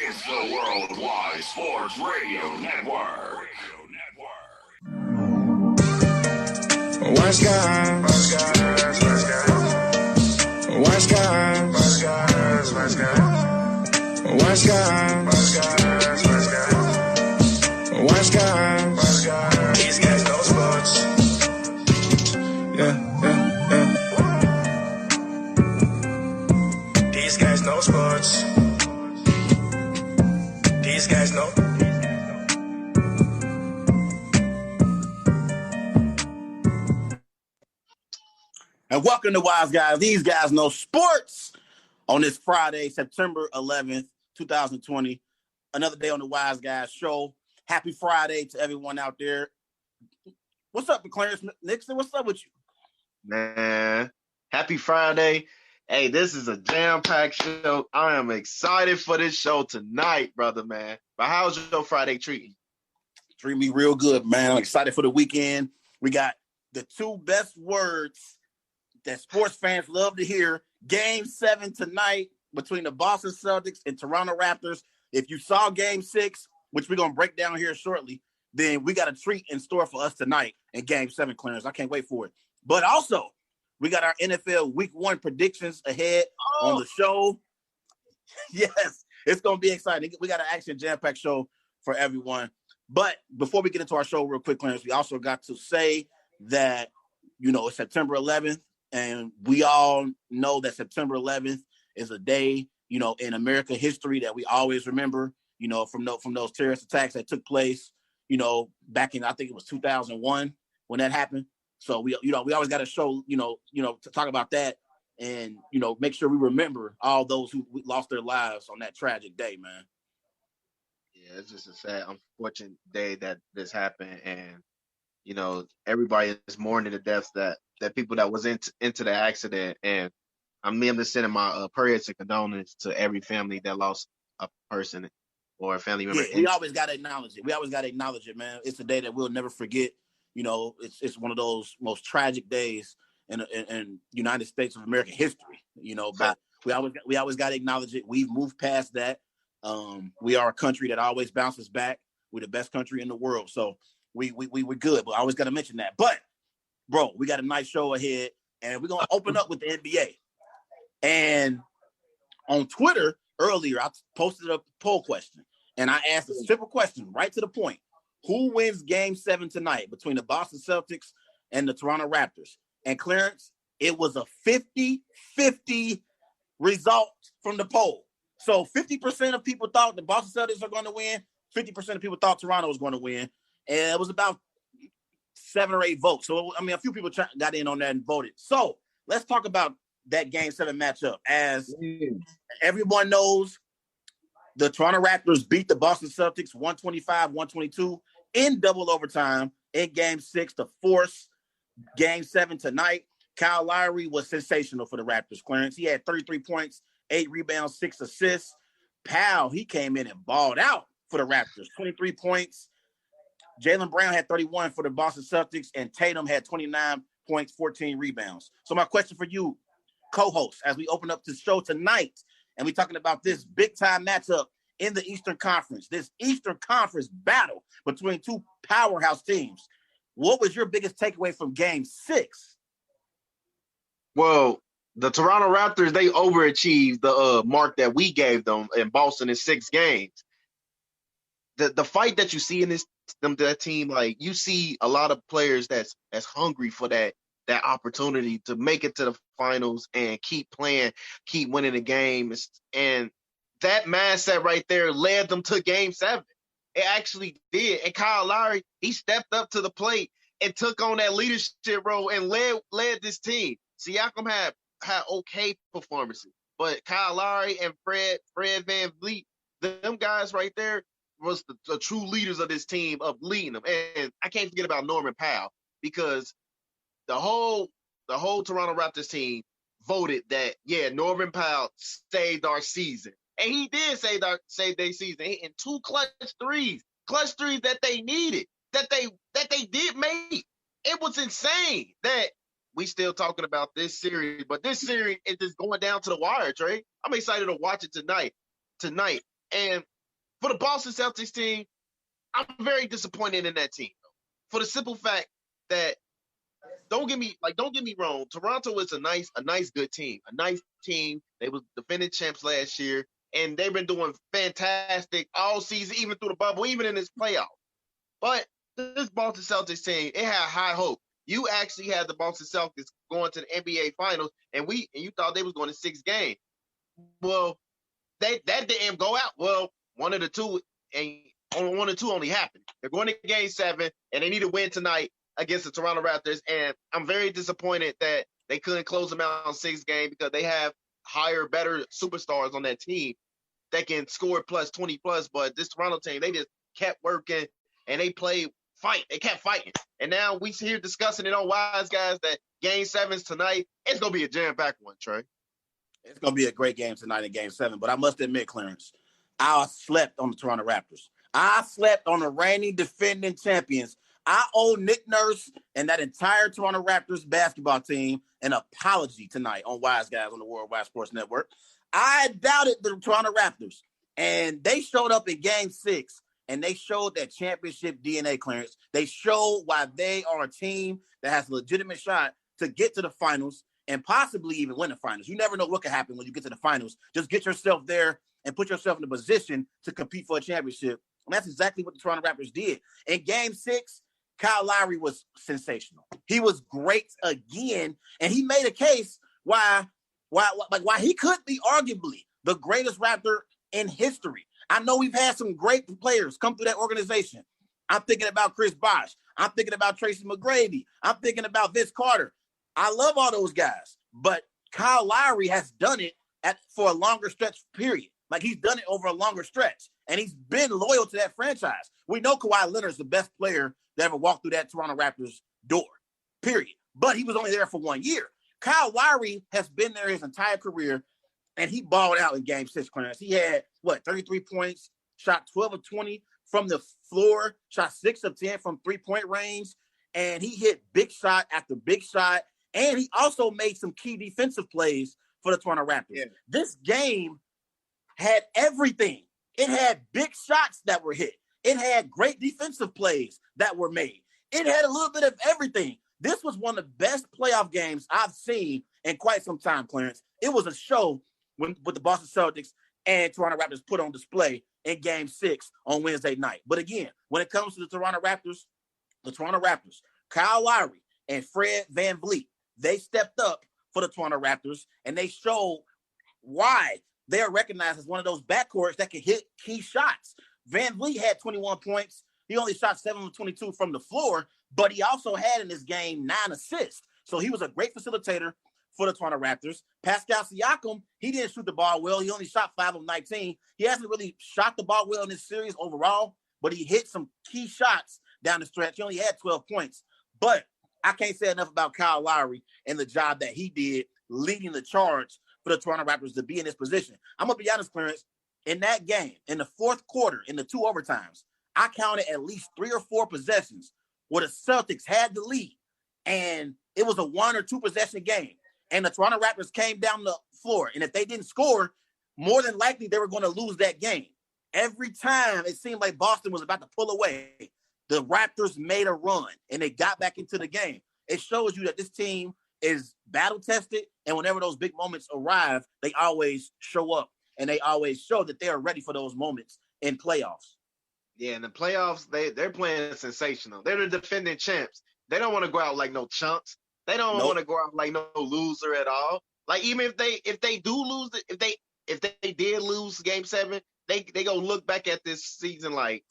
It's the Worldwide Sports Radio Network. West guys, West guys, West guys, West guys, West guys, West guys, West guys, West guys, West guys, West guys. These guys know sports. Yeah. These guys know sports. These guys know. And welcome to Wise Guys. These guys know sports on this Friday, September 11th, 2020. Another day on the Wise Guys show. Happy Friday to everyone out there. What's up, Clarence Nixon? What's up with you? Man, happy Friday. Hey, this is a jam-packed show. I am excited for this show tonight, brother, man. But how's your Friday treating? Treating me real good, man. I'm excited for the weekend. We got the two best words that sports fans love to hear. Game 7 tonight between the Boston Celtics and Toronto Raptors. If you saw Game 6, which we're going to break down here shortly, then we got a treat in store for us tonight in Game 7, Clarence. I can't wait for it. But also, we got our NFL Week 1 predictions ahead on the show. Yes, it's going to be exciting. We got an action jam-packed show for everyone. But before we get into our show real quick, Clarence, we also got to say that, it's September 11th. And we all know that September 11th is a day, in American history that we always remember, from those terrorist attacks that took place, back in, I think it was 2001 when that happened. So we always got to show, to talk about that and, make sure we remember all those who lost their lives on that tragic day, man. Yeah, it's just a sad, unfortunate day that this happened. And, everybody is mourning the deaths that people that was into the accident. And I'm just sending my prayers and condolences to every family that lost a person or a family member. Yeah, we always got to acknowledge it. We always got to acknowledge it, man. It's a day that we'll never forget. It's one of those most tragic days in United States of American history, but we always got to acknowledge it. We've moved past that. We are a country that always bounces back. We're the best country in the world. So we were good, but I always got to mention that. But bro, we got a nice show ahead, and we're going to open up with the NBA. And on Twitter earlier, I posted a poll question, and I asked a simple question, right to the point. Who wins Game 7 tonight between the Boston Celtics and the Toronto Raptors? And Clarence, it was a 50-50 result from the poll. So 50% of people thought the Boston Celtics are going to win. 50% of people thought Toronto was going to win. And it was about 7 or 8 votes. So, a few people got in on that and voted. So let's talk about that Game 7 matchup. As everyone knows, the Toronto Raptors beat the Boston Celtics 125-122 in double overtime in Game 6 to force Game 7 tonight. Kyle Lowry was sensational for the Raptors, Clarence. He had 33 points, 8 rebounds, 6 assists. Powell, he came in and balled out for the Raptors, 23 points. Jaylen Brown had 31 for the Boston Celtics, and Tatum had 29 points, 14 rebounds. So my question for you, co-host, as we open up the show tonight, and we're talking about this big-time matchup in the Eastern Conference, this Eastern Conference battle between two powerhouse teams. What was your biggest takeaway from Game 6? Well, the Toronto Raptors, they overachieved the mark that we gave them in Boston in 6 games. The fight that you see in that team, like, you see a lot of players that's hungry for that opportunity to make it to the finals and keep playing, keep winning the games. And that mindset right there led them to Game 7. It actually did. And Kyle Lowry, he stepped up to the plate and took on that leadership role and led this team. Siakam had okay performances, but Kyle Lowry and Fred VanVleet, them guys right there was the true leaders of this team, of leading them. And I can't forget about Norman Powell, because the whole Toronto Raptors team voted that, Norman Powell saved our season. And he did save their season in 2 clutch threes that they needed, that they did make. It was insane that we still talking about this series, but this series is just going down to the wire, Trey. I'm excited to watch it tonight. And For the Boston Celtics team, I'm very disappointed in that team. For the simple fact that don't get me wrong, Toronto is a nice, good team. A nice team. They was defending champs last year, and they've been doing fantastic all season, even through the bubble, even in this playoff. But this Boston Celtics team, it had high hope. You actually had the Boston Celtics going to the NBA Finals, and you thought they was going to 6 games. Well, that didn't go out. Well, one of the two only happened. They're going to Game 7, and they need to win tonight against the Toronto Raptors. And I'm very disappointed that they couldn't close them out on 6 games because they have higher, better superstars on that team that can score plus 20 plus. But this Toronto team, they just kept working and they kept fighting. And now we here discussing it on Wise Guys that Game 7's tonight. It's going to be a jam-packed one, Trey. It's going to be a great game tonight in Game 7. But I must admit, Clarence, I slept on the Toronto Raptors. I slept on the reigning defending champions. I owe Nick Nurse and that entire Toronto Raptors basketball team an apology tonight on Wise Guys on the Worldwide Sports Network. I doubted the Toronto Raptors, and they showed up in Game 6, and they showed that championship DNA, Clarence. They showed why they are a team that has a legitimate shot to get to the finals and possibly even win the finals. You never know what can happen when you get to the finals. Just get yourself there and put yourself in a position to compete for a championship. And that's exactly what the Toronto Raptors did. In Game 6, Kyle Lowry was sensational. He was great again, and he made a case why he could be arguably the greatest Raptor in history. I know we've had some great players come through that organization. I'm thinking about Chris Bosh. I'm thinking about Tracy McGrady. I'm thinking about Vince Carter. I love all those guys, but Kyle Lowry has done it for a longer stretch period. Like, he's done it over a longer stretch, and he's been loyal to that franchise. We know Kawhi Leonard's the best player that ever walked through that Toronto Raptors door, period. But he was only there for 1 year. Kyle Lowry has been there his entire career, and he balled out in Game 6, Clarence. He had, 33 points, shot 12 of 20 from the floor, shot 6 of 10 from three-point range, and he hit big shot after big shot, and he also made some key defensive plays for the Toronto Raptors. Yeah. This game had everything. It had big shots that were hit. It had great defensive plays that were made. It had a little bit of everything. This was one of the best playoff games I've seen in quite some time, Clarence. It was a show with the Boston Celtics and Toronto Raptors put on display in Game 6 on Wednesday night. But again, when it comes to the Toronto Raptors, Kyle Lowry and Fred VanVleet, they stepped up for the Toronto Raptors, and they showed why they are recognized as one of those backcourts that can hit key shots. VanVleet had 21 points. He only shot 7 of 22 from the floor, but he also had in this game 9 assists. So he was a great facilitator for the Toronto Raptors. Pascal Siakam, he didn't shoot the ball well. He only shot 5 of 19. He hasn't really shot the ball well in this series overall, but he hit some key shots down the stretch. He only had 12 points. But I can't say enough about Kyle Lowry and the job that he did leading the charge for the Toronto Raptors to be in this position. I'm going to be honest, Clarence. In that game, in the fourth quarter, in the 2 overtimes, I counted at least 3 or 4 possessions where the Celtics had the lead, and it was a 1 or 2 possession game. And the Toronto Raptors came down the floor, and if they didn't score, more than likely they were going to lose that game. Every time it seemed like Boston was about to pull away, the Raptors made a run, and they got back into the game. It shows you that this team is battle-tested, and whenever those big moments arrive, they always show up, and they always show that they are ready for those moments in playoffs. Yeah, in the playoffs, they're playing sensational. They're the defending champs. They don't want to go out like no chumps. They don't want to go out like no loser at all. Like, even if they do lose, if they did lose Game 7, they gonna look back at this season like,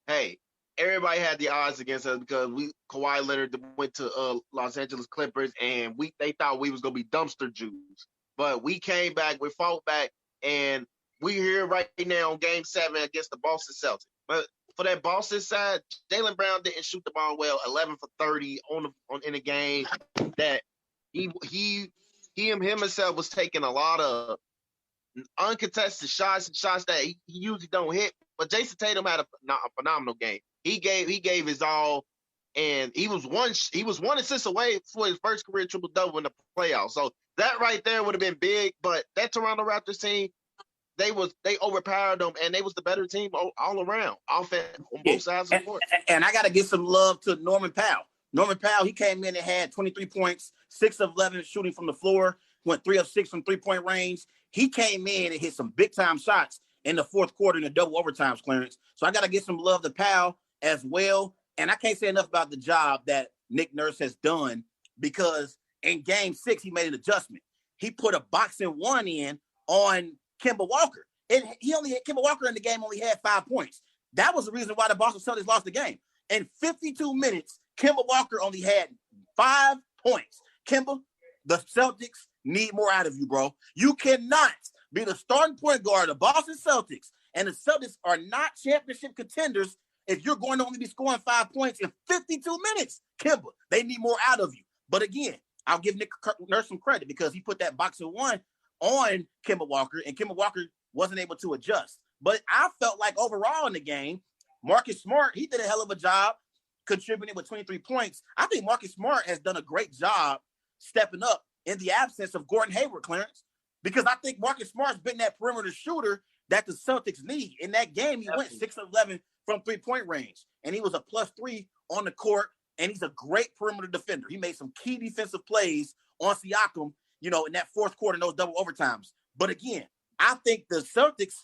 hey, everybody had the odds against us because Kawhi Leonard went to Los Angeles Clippers, and they thought we was gonna be dumpster juice. But we came back, we fought back, and we're here right now on Game 7 against the Boston Celtics. But for that Boston side, Jaylen Brown didn't shoot the ball well. 11 for 30 in the game. That he himself was taking a lot of uncontested shots and shots that he usually don't hit. But Jason Tatum had a phenomenal game. He gave his all, and he was one assist away for his first career triple double in the playoffs. So that right there would have been big. But that Toronto Raptors team, they overpowered them, and they was the better team all around, offense on both sides of the court. And I got to give some love to Norman Powell. Norman Powell, he came in and had 23 points, 6 of 11 shooting from the floor, went 3 of 6 from three-point range. He came in and hit some big-time shots in the fourth quarter in the double overtimes clearance. So I got to give some love to Powell as well. And I can't say enough about the job that Nick Nurse has done, because in Game 6, he made an adjustment. He put a boxing one in on Kemba Walker. And Kemba Walker in the game only had 5 points. That was the reason why the Boston Celtics lost the game. In 52 minutes, Kemba Walker only had 5 points. Kemba, the Celtics need more out of you, bro. You cannot be the starting point guard of the Boston Celtics, and the Celtics are not championship contenders if you're going to only be scoring 5 points in 52 minutes. Kemba, they need more out of you. But again, I'll give Nick Nurse some credit, because he put that boxing one on Kemba Walker, and Kemba Walker wasn't able to adjust. But I felt like overall in the game, Marcus Smart, he did a hell of a job contributing with 23 points. I think Marcus Smart has done a great job stepping up in the absence of Gordon Hayward, Clarence, because I think Marcus Smart's been that perimeter shooter that the Celtics need. In that game, he went 6 of 11 from three-point range, and he was a +3 on the court, and he's a great perimeter defender. He made some key defensive plays on Siakam, in that fourth quarter in those double overtimes. But again, I think the Celtics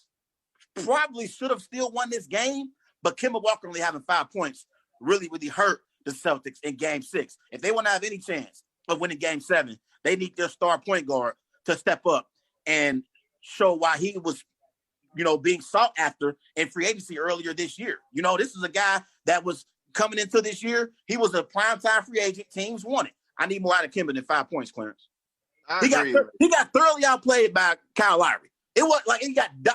probably should have still won this game, but Kemba Walker only having 5 points really, really hurt the Celtics in Game 6. If they want to have any chance of winning Game 7, they need their star point guard to step up and show why he was, being sought after in free agency earlier this year. This is a guy that was coming into this year. He was a primetime free agent. Teams wanted. I need more out of Kemba than 5 points, Clarence. He got thoroughly outplayed by Kyle Lowry. It was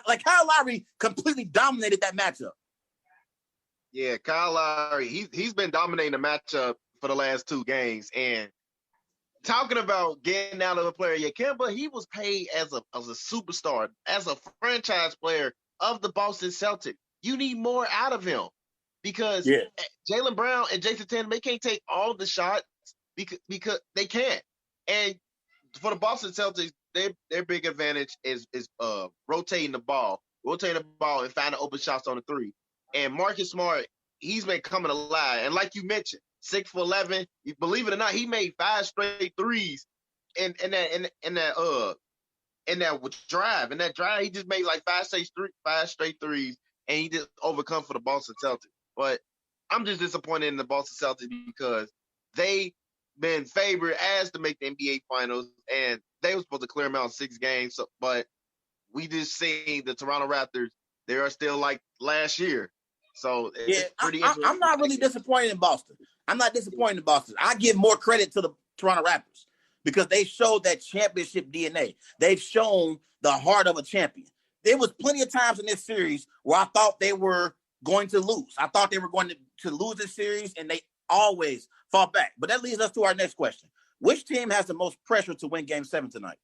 like Kyle Lowry completely dominated that matchup. Yeah, Kyle Lowry, he's been dominating the matchup for the last 2 games. And talking about getting out of a player, Kemba, he was paid as a superstar, as a franchise player of the Boston Celtics. You need more out of him, because Jaylen Brown and Jason Tatum, they can't take all the shots because they can't. And for the Boston Celtics, their big advantage is rotating the ball and finding open shots on the three. And Marcus Smart, he's been coming alive. And like you mentioned, 6 for 11. You believe it or not, he made 5 straight threes in that drive. In that drive, he just made like 5 straight threes, and he just overcome for the Boston Celtics. But I'm just disappointed in the Boston Celtics, because they been favored as to make the NBA Finals, and they were supposed to clear them out in 6 games. But we just seen the Toronto Raptors. They are still like last year. So it's pretty interesting. I'm not really disappointed in Boston. I give more credit to the Toronto Raptors, because they showed that championship DNA. They've shown the heart of a champion. There was plenty of times in this series where I thought they were going to lose. I thought they were going to lose this series, and they always fought back. But that leads us to our next question. Which team has the most pressure to win Game 7 tonight?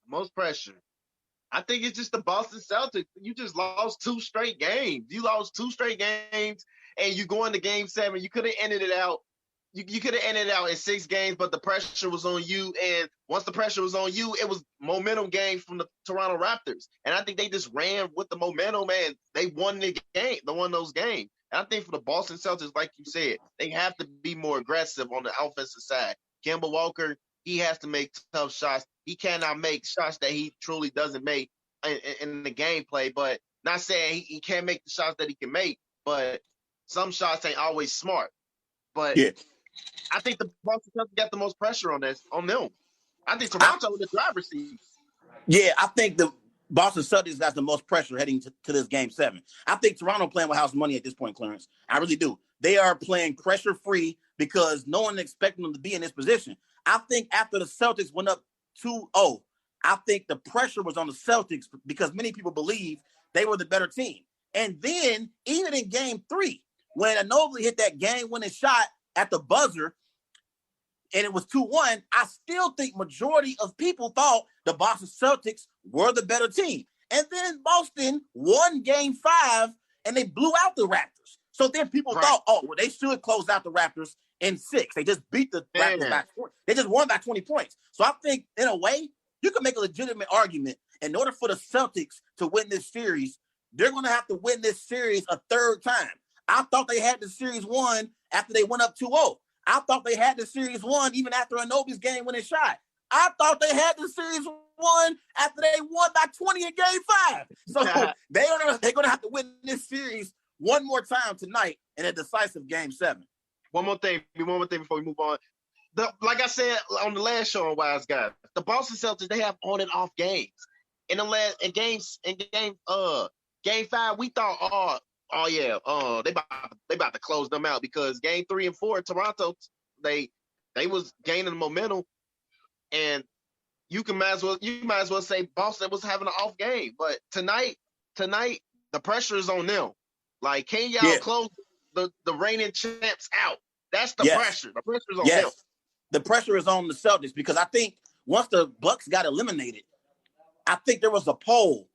Most pressure. I think it's just the Boston Celtics. You just lost 2 straight games. You lost 2 straight games, and you go into Game 7. You could have ended it out. You could have ended it out in 6 games, but the pressure was on you. And once the pressure was on you, it was momentum games from the Toronto Raptors. And I think they just ran with the momentum, and they won the game. They won those games. And I think for the Boston Celtics, like you said, they have to be more aggressive on the offensive side. Kemba Walker, he has to make tough shots. He cannot make shots that he truly doesn't make in the gameplay. But not saying he can't make the shots that he can make, but some shots ain't always smart. But I think the Boston Celtics got the most pressure on them. I think Toronto in the driver's seat. Yeah, I think the Boston Celtics got the most pressure heading to this Game 7. I think Toronto playing with house money at this point, Clarence. I really do. They are playing pressure-free because no one expected them to be in this position. I think after the Celtics went up 2-0, I think the pressure was on the Celtics because many people believe they were the better team. And then, even in Game 3, when Ginobili hit that game-winning shot at the buzzer, and it was 2-1, I still think majority of people thought the Boston Celtics were the better team. And then Boston won Game 5, and they blew out the Raptors. So then people thought, they should close out the Raptors in 6. They just beat the Raptors by 20. They just won by 20 points. So I think, in a way, you can make a legitimate argument in order for the Celtics to win this series, they're going to have to win this series a third time. I thought they had the series won after they went up 2-0. I thought they had the series won even after Anobi's game-winning shot. I thought they had the series won after they won by 20 in Game 5. So they're going to have to win this series one more time tonight in a decisive Game 7. One more thing before we move on. Like I said on the last show on Wise Guys, the Boston Celtics, they have on and off games. In game 5, we thought, they about to close them out because Game 3 and 4, Toronto, they was gaining momentum, and you might as well say Boston was having an off game. But tonight, the pressure is on them. Like, can y'all close the reigning champs out? That's the pressure. The pressure is on them. The pressure is on the Celtics because I think once the Bucks got eliminated, I think there was a poll.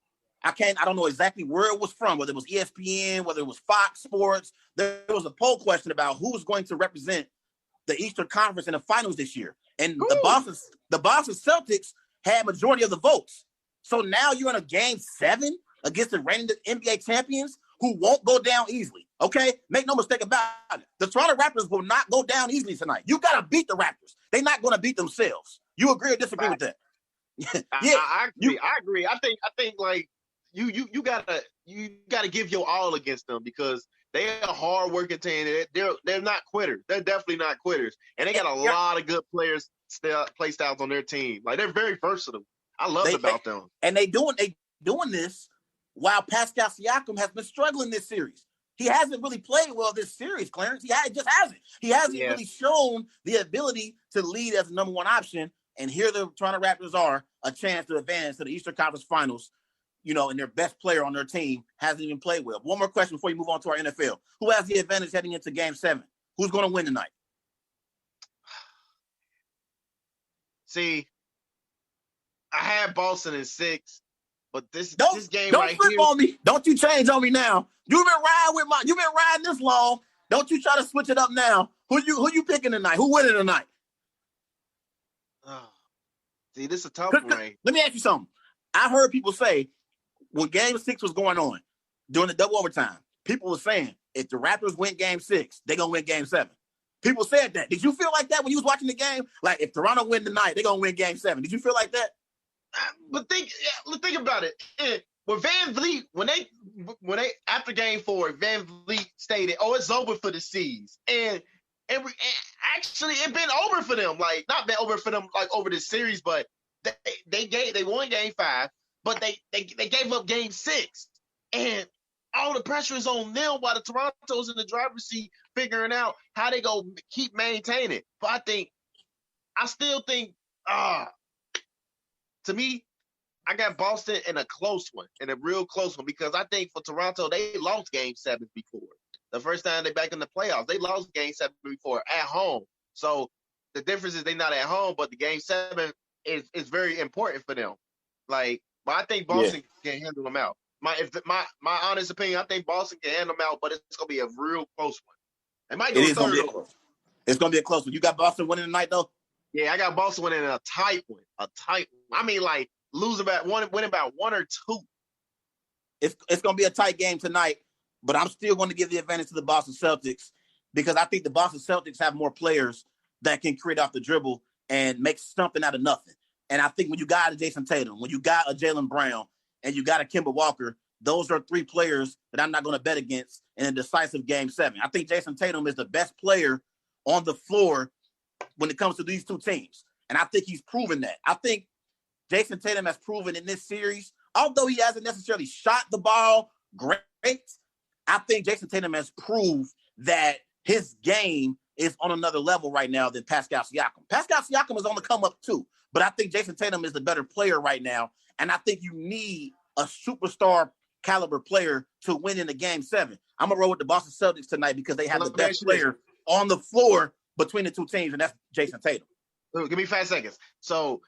I don't know exactly where it was from, whether it was ESPN, whether it was Fox Sports. There was a poll question about who's going to represent the Eastern Conference in the finals this year. And the Boston Celtics had majority of the votes. So now you're in a Game 7 against the reigning NBA champions who won't go down easily. Okay? Make no mistake about it. The Toronto Raptors will not go down easily tonight. You got to beat the Raptors. They're not going to beat themselves. You agree or disagree with that? I agree. I think like you gotta give your all against them because they are a hard working team. They're not quitters. They're definitely not quitters. And they got a lot of good play styles on their team. Like, they're very versatile. I love about them. And they doing this while Pascal Siakam has been struggling this series. He hasn't really played well this series, Clarence. He just hasn't. He hasn't really shown the ability to lead as the number one option. And here the Toronto Raptors are, a chance to advance to the Eastern Conference Finals, and their best player on their team hasn't even played well. One more question before you move on to our NFL. Who has the advantage heading into Game 7? Who's going to win tonight? See, I had Boston in 6, but this game don't right flip here. on me. Don't you change on me now. You've been riding this long. Don't you try to switch it up now. Who you picking tonight? Who winning tonight? See, this is a tough one. Right? Let me ask you something. I heard people say when Game 6 was going on during the double overtime, people were saying if the Raptors win Game 6, they're gonna win Game 7. People said that. Did you feel like that when you was watching the game? Like, if Toronto win tonight, they're gonna win Game 7. Did you feel like that? But think about it. With Van Vliet, when they after Game 4, Van Vliet stated, "Oh, it's over for the C's," and actually it been over for them. Like, not been over for them like over this series, but they won Game 5, but they gave up Game 6, and all the pressure is on them while the Toronto's in the driver's seat figuring out how they go keep maintaining. But I still think, to me, I got Boston in a real close one, because I think for Toronto, they lost Game 7 before. The first time they back in the playoffs, they lost Game 7 before at home. So the difference is they're not at home, but the Game 7 is very important for them. Like, but I think Boston can handle them out. My honest opinion, I think Boston can handle them out, but it's gonna be a real close one. It might go third. It's gonna be a close one. You got Boston winning tonight, though? Yeah, I got Boston winning a tight one. I mean, like, winning about 1 or 2. It's gonna be a tight game tonight, but I'm still going to give the advantage to the Boston Celtics because I think the Boston Celtics have more players that can create off the dribble and make something out of nothing. And I think when you got a Jason Tatum, when you got a Jaylen Brown, and you got a Kemba Walker, those are 3 players that I'm not going to bet against in a decisive Game 7. I think Jason Tatum is the best player on the floor when it comes to these two teams. And I think he's proven that. I think Jason Tatum has proven in this series, although he hasn't necessarily shot the ball great, I think Jason Tatum has proved that his game is on another level right now than Pascal Siakam. Pascal Siakam is on the come up too, but I think Jason Tatum is the better player right now. And I think you need a superstar caliber player to win in the Game 7. I'm going to roll with the Boston Celtics tonight because they have the best player on the floor between the two teams, and that's Jason Tatum. Give me 5 seconds. So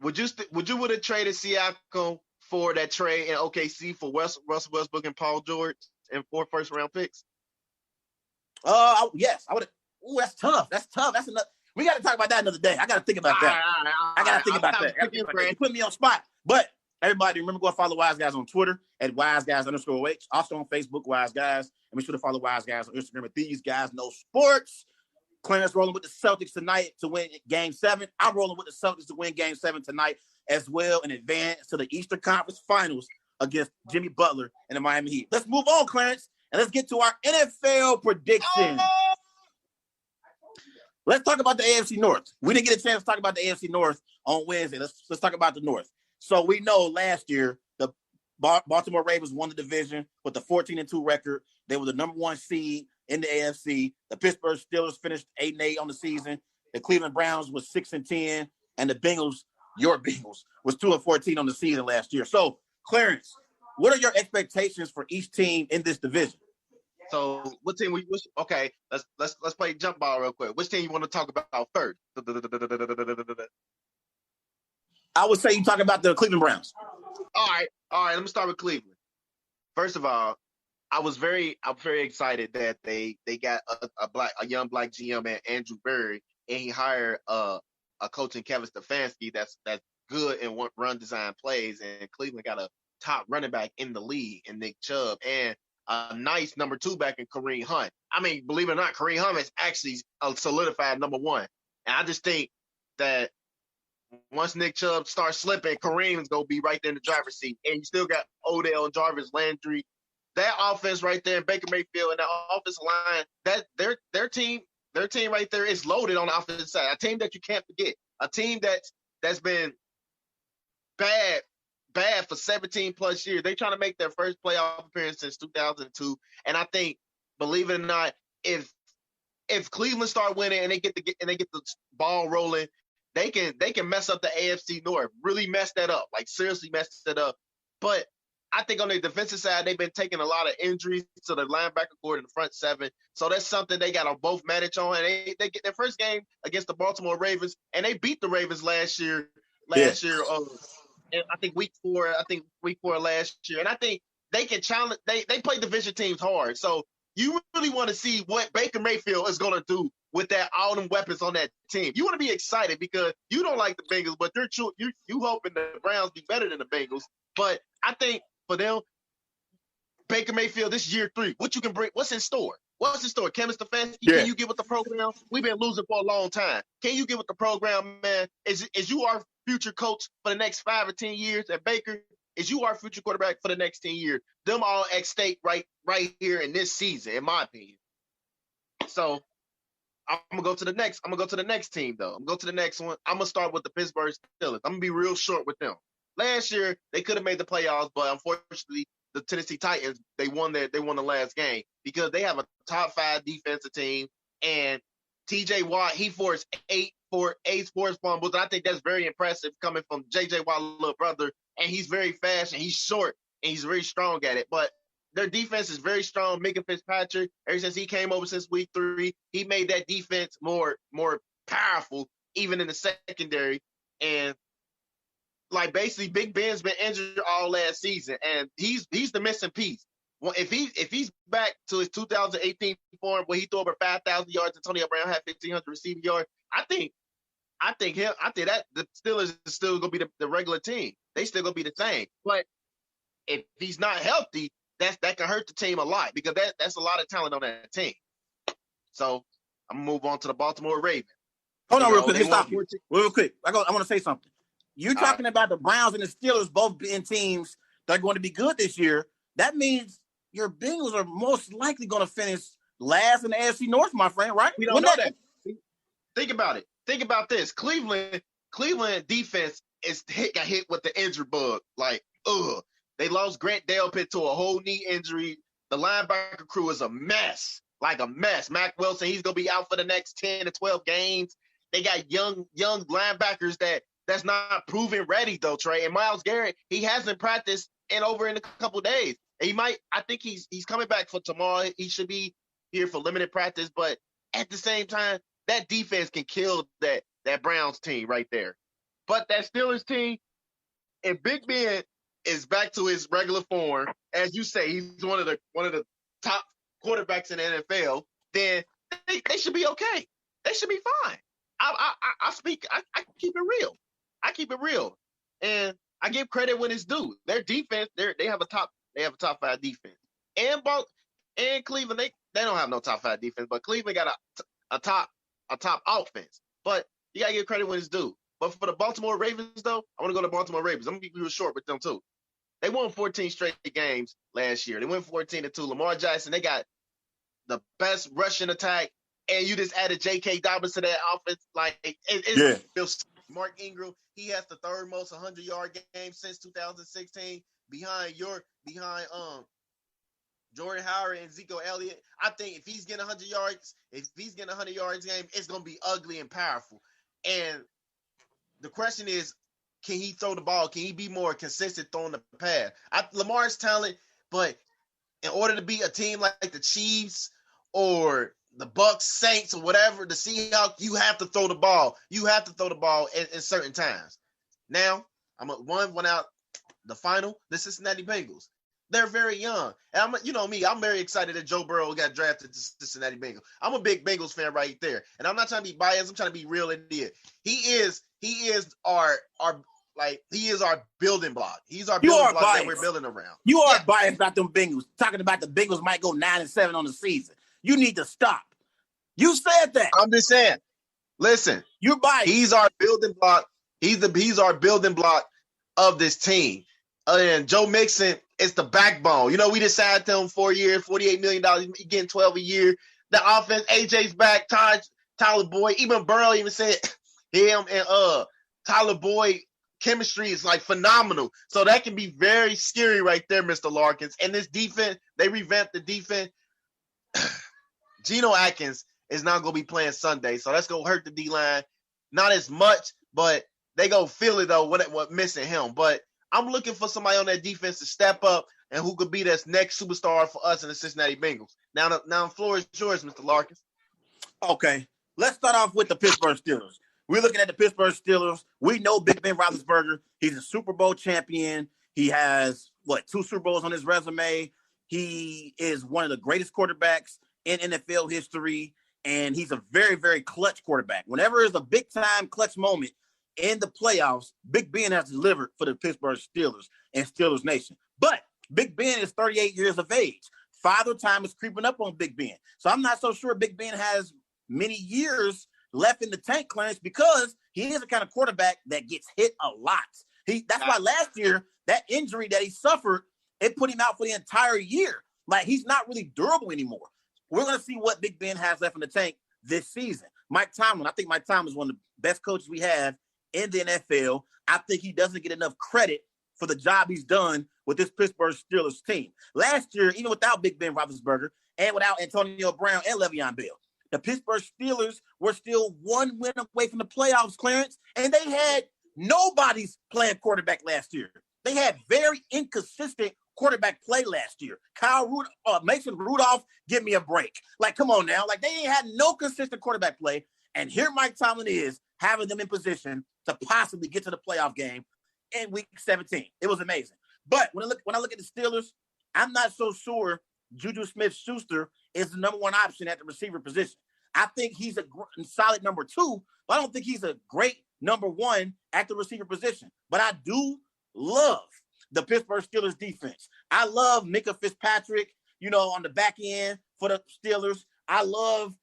would you would have traded Siakam for that trade in OKC for Russell Westbrook and Paul George and 4 first-round picks? Yes, I would have. Ooh, that's tough. That's another. We got to talk about that another day. I got to think about that. I got to think about that. You put me on spot. But Everybody, remember, go follow Wise Guys on Twitter at WiseGuys_OH. Also on Facebook, Wise Guys. And be sure to follow Wise Guys on Instagram at These Guys Know Sports. Clarence rolling with the Celtics tonight to win Game 7. I'm rolling with the Celtics to win Game 7 tonight as well and advance to the Eastern Conference Finals against Jimmy Butler and the Miami Heat. Let's move on, Clarence, and let's get to our NFL predictions. Let's talk about the AFC North. We didn't get a chance to talk about the AFC North on Wednesday. Let's talk about the North. So we know last year the Baltimore Ravens won the division with a 14-2 record. They were the number 1 seed in the AFC. The Pittsburgh Steelers finished 8-8 on the season. The Cleveland Browns was 6-10, and the Bengals, your Bengals, was 2-14 on the season last year. So, Clarence, what are your expectations for each team in this division? So, what team okay, let's play jump ball real quick. Which team you want to talk about first? I would say you talk about the Cleveland Browns. All right. Let me start with Cleveland. First of all, I'm very excited that they got a young black GM and Andrew Berry, and he hired a coach in Kevin Stefanski that's good in run design plays, and Cleveland got a top running back in the league in Nick Chubb and a nice number 2 back in Kareem Hunt. I mean, believe it or not, Kareem Hunt is actually a solidified number 1, and I just think that once Nick Chubb starts slipping, Kareem's going to be right there in the driver's seat. And you still got Odell and Jarvis Landry. That offense right there, Baker Mayfield and that offensive line, that their team right there is loaded on the offensive side. A team that you can't forget. A team that's been bad for 17 plus years. They're trying to make their first playoff appearance since 2002. And I think, believe it or not, if Cleveland start winning and they get the ball rolling, they can mess up the AFC North, really mess that up, like seriously mess that up. But I think on the defensive side, they've been taking a lot of injuries to the linebacker core in the front 7. So that's something they got to both manage on. And they get their first game against the Baltimore Ravens, and they beat the Ravens last year. And I think week 4 last year. And I think they can challenge. They play division teams hard. So you really want to see what Baker Mayfield is going to do with all them weapons on that team. You want to be excited because you don't like the Bengals, but you hoping the Browns be better than the Bengals. But I think for them, Baker Mayfield, this is year 3. What you can bring? What's in store? What's in store? Kevin Stefanski, Can you get with the program? We've been losing for a long time. Can you get with the program, man? Is you our future coach for the next 5 or 10 years at Baker? Is you our future quarterback for the next 10 years? Them all at stake right here in this season, in my opinion. So I'm gonna go to the next. I'm gonna go to the next team though. I'm gonna go to the next one. I'm gonna start with the Pittsburgh Steelers. I'm gonna be real short with them. Last year they could have made the playoffs, but unfortunately the Tennessee Titans they won the last game because they have a top 5 defensive team, and T.J. Watt he forced 8 forced fumbles. And I think that's very impressive coming from J.J. Watt's little brother, and he's very fast and he's short and he's very strong at it. But their defense is very strong. Micah Fitzpatrick, ever since he came over since week 3, he made that defense more powerful, even in the secondary. And like basically, Big Ben's been injured all last season, and he's the missing piece. Well, if he's back to his 2018 form where he threw over 5,000 yards, Antonio Brown had 1,500 receiving yards, I think that the Steelers is still gonna be the regular team. They still gonna be the same. But if he's not healthy, that can hurt the team a lot because that's a lot of talent on that team. So I'm gonna move on to the Baltimore Ravens. Hold on real quick. Stop you. Real quick. I want to say something. You're talking about the Browns and the Steelers both being teams that are going to be good this year. That means your Bengals are most likely going to finish last in the AFC North, my friend, right? We don't know that. Think about it. Think about this. Cleveland defense got hit with the injury bug. Like, they lost Grant Delpit to a whole knee injury. The linebacker crew is a mess. Like a mess. Mac Wilson, he's going to be out for the next 10 to 12 games. They got young linebackers that's not proven ready, though, Trey. And Myles Garrett, he hasn't practiced in a couple of days. I think he's coming back for tomorrow. He should be here for limited practice. But at the same time, that defense can kill that Browns team right there. But that Steelers team, if Big Ben is back to his regular form, as you say, he's one of the top quarterbacks in the NFL, then they should be okay. They should be fine. I keep it real. And I give credit when it's due. Their defense, they have a top 5 defense. And Cleveland, they don't have no top 5 defense, but Cleveland got a top offense. But you gotta give credit when it's due. But for the Baltimore Ravens, though, I want to go to Baltimore Ravens. I'm gonna be real short with them too. They won 14 straight games last year. They went 14-2. Lamar Jackson, they got the best rushing attack, and you just added J.K. Dobbins to that offense. Like Mark Ingram, he has the third most 100-yard game since 2016, behind Jordan Howard and Zeke Elliott. I think if he's getting 100 yards, game, it's gonna be ugly and powerful. And the question is, can he throw the ball? Can he be more consistent throwing the pass? Lamar's talent, but in order to beat a team like the Chiefs or the Bucks, Saints, or whatever, the Seahawks, you have to throw the ball. You have to throw the ball in certain times. Now, I'm one out the final, the Cincinnati Bengals. They're very young. And I'm very excited that Joe Burrow got drafted to Cincinnati Bengals. I'm a big Bengals fan right there. And I'm not trying to be biased. I'm trying to be real in it. He is our building block. He's our building block that we're building around. You are biased about them Bengals, talking about the Bengals might go 9-7 on the season. You need to stop. You said that. I'm just saying. Listen, you're biased. He's our building block. He's our building block of this team. And Joe Mixon is the backbone. We decided to him 4 years, $48 million. He's getting 12 a year. The offense, AJ's back. Tyler Boyd, even Burrow even said him and Tyler Boyd chemistry is like phenomenal. So that can be very scary right there, Mr. Larkins. And this defense, they revamped the defense. Geno Atkins is not going to be playing Sunday, so that's going to hurt the D-line. Not as much, but they go feel it, though, what missing him. But I'm looking for somebody on that defense to step up and who could be this next superstar for us in the Cincinnati Bengals. Now the floor is yours, Mr. Larkins. Okay, let's start off with the Pittsburgh Steelers. We're looking at the Pittsburgh Steelers. We know Big Ben Roethlisberger. He's a Super Bowl champion. He has, 2 Super Bowls on his resume. He is one of the greatest quarterbacks in NFL history, and he's a very, very clutch quarterback. Whenever there's a big-time clutch moment in the playoffs, Big Ben has delivered for the Pittsburgh Steelers and Steelers Nation. But Big Ben is 38 years of age. Father time is creeping up on Big Ben. So I'm not so sure Big Ben has many years left in the tank, Clarence, because he is the kind of quarterback that gets hit a lot. That's why last year, that injury that he suffered, it put him out for the entire year. Like, he's not really durable anymore. We're going to see what Big Ben has left in the tank this season. Mike Tomlin, I think Mike Tomlin is one of the best coaches we have in the NFL. I think he doesn't get enough credit for the job he's done with this Pittsburgh Steelers team. Last year, even without Big Ben Roethlisberger and without Antonio Brown and Le'Veon Bell, the Pittsburgh Steelers were still one win away from the playoffs, Clarence, and they had nobody's playing quarterback last year. They had very inconsistent quarterback play last year. Mason Rudolph, give me a break. Like, come on now. Like, they ain't had no consistent quarterback play, and here Mike Tomlin is having them in position to possibly get to the playoff game in week 17. It was amazing. But when I look at the Steelers, I'm not so sure Juju Smith-Schuster is the number one option at the receiver position. I think he's a solid number 2, but I don't think he's a great number 1 at the receiver position. But I do love the Pittsburgh Steelers defense. I love Micah Fitzpatrick, on the back end for the Steelers. I love,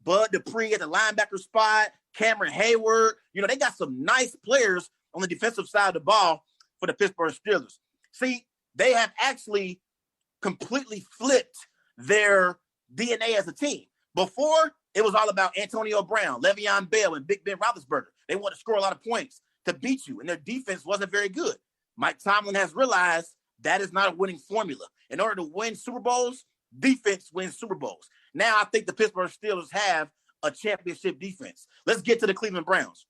Bud Dupree at the linebacker spot, Cameron Hayward. They got some nice players on the defensive side of the ball for the Pittsburgh Steelers. See, they have actually completely flipped their DNA as a team. Before, it was all about Antonio Brown, Le'Veon Bell, and Big Ben Roethlisberger. They want to score a lot of points to beat you, and their defense wasn't very good. Mike Tomlin has realized that is not a winning formula. In order to win Super Bowls, defense wins Super Bowls. Now I think the Pittsburgh Steelers have a championship defense. Let's get to the Cleveland Browns.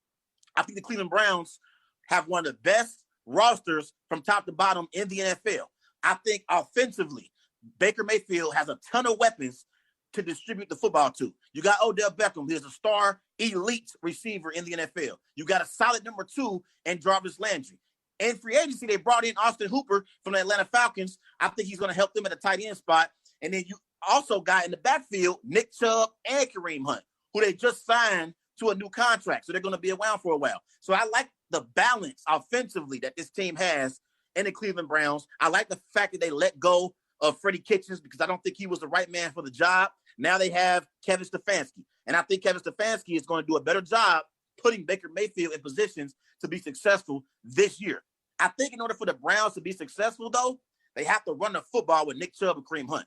I think the Cleveland Browns have one of the best rosters from top to bottom in the NFL. I think offensively, Baker Mayfield has a ton of weapons to distribute the football to. You got Odell Beckham, who is a star elite receiver in the NFL. You got a solid number 2 in Jarvis Landry. In free agency, they brought in Austin Hooper from the Atlanta Falcons. I think he's going to help them at the tight end spot. And then you also got in the backfield Nick Chubb and Kareem Hunt, who they just signed to a new contract. So they're going to be around for a while. So I like the balance offensively that this team has in the Cleveland Browns. I like the fact that they let go of Freddie Kitchens because I don't think he was the right man for the job. Now they have Kevin Stefanski. And I think Kevin Stefanski is going to do a better job putting Baker Mayfield in positions to be successful this year. I think in order for the Browns to be successful, though, they have to run the football with Nick Chubb and Kareem Hunt.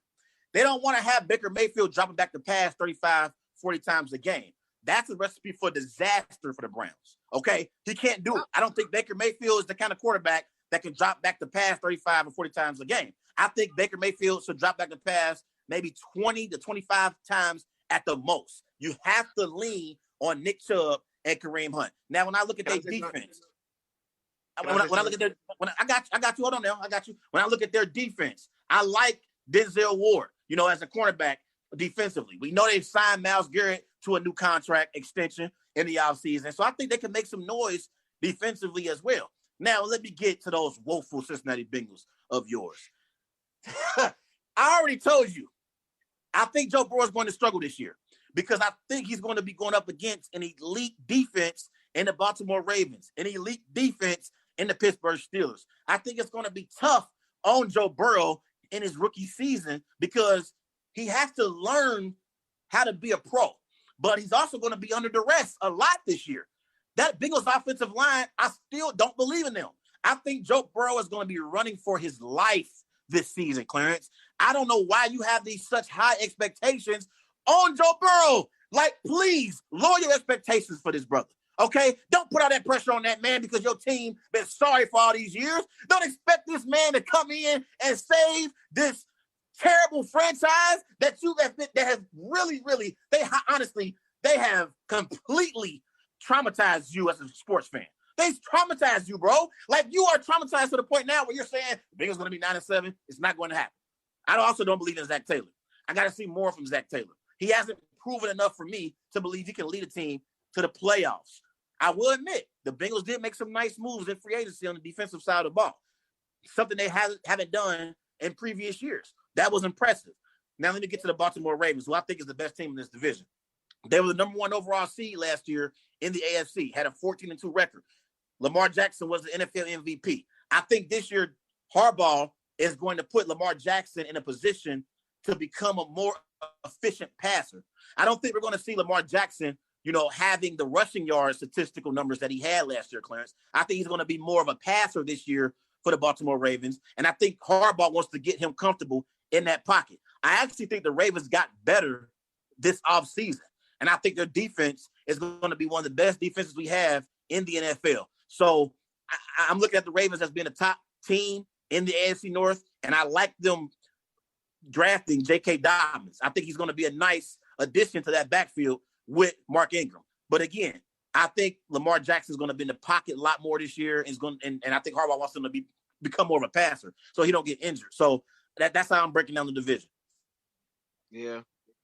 They don't want to have Baker Mayfield dropping back to pass 35, 40 times a game. That's a recipe for disaster for the Browns, okay? He can't do it. I don't think Baker Mayfield is the kind of quarterback that can drop back to pass 35 or 40 times a game. I think Baker Mayfield should drop back to pass maybe 20 to 25 times at the most. You have to lean on Nick Chubb and Kareem Hunt. Now, when I look at their defense, I got you. Hold on now. I got you. When I look at their defense, I like Denzel Ward, as a cornerback defensively. We know they've signed Myles Garrett to a new contract extension in the offseason. So I think they can make some noise defensively as well. Now, let me get to those woeful Cincinnati Bengals of yours. I already told you, I think Joe Burrow is going to struggle this year because I think he's going to be going up against an elite defense in the Baltimore Ravens, an elite defense in the Pittsburgh Steelers. I think it's going to be tough on Joe Burrow in his rookie season because he has to learn how to be a pro, but he's also going to be under duress a lot this year. That Bengals offensive line, I still don't believe in them. I think Joe Burrow is going to be running for his life this season, Clarence. I don't know why you have these such high expectations on Joe Burrow. Like, please lower your expectations for this brother. Okay? Don't put all that pressure on that man because your team been sorry for all these years. Don't expect this man to come in and save this terrible franchise that have really, they have completely traumatized you as a sports fan. They traumatized you, bro. Like, you are traumatized to the point now where you're saying the Bengals going to be 9-7. It's not going to happen. I also don't believe in Zach Taylor. I got to see more from Zach Taylor. He hasn't proven enough for me to believe he can lead a team to the playoffs. I will admit, the Bengals did make some nice moves in free agency on the defensive side of the ball, something they haven't done in previous years. That was impressive. Now let me get to the Baltimore Ravens, who I think is the best team in this division. They were the number 1 overall seed last year in the AFC, had a 14-2 record. Lamar Jackson was the NFL MVP. I think this year Harbaugh is going to put Lamar Jackson in a position to become a more efficient passer. I don't think we're going to see Lamar Jackson, having the rushing yard statistical numbers that he had last year, Clarence. I think he's going to be more of a passer this year for the Baltimore Ravens. And I think Harbaugh wants to get him comfortable in that pocket. I actually think the Ravens got better this offseason. And I think their defense is going to be one of the best defenses we have in the NFL. So I'm looking at the Ravens as being a top team in the AFC North, and I like them drafting J.K. Dobbins. I think he's going to be a nice addition to that backfield with Mark Ingram. But again, I think Lamar Jackson is going to be in the pocket a lot more this year, and I think Harbaugh wants him to become more of a passer so he don't get injured. So that's how I'm breaking down the division. Yeah,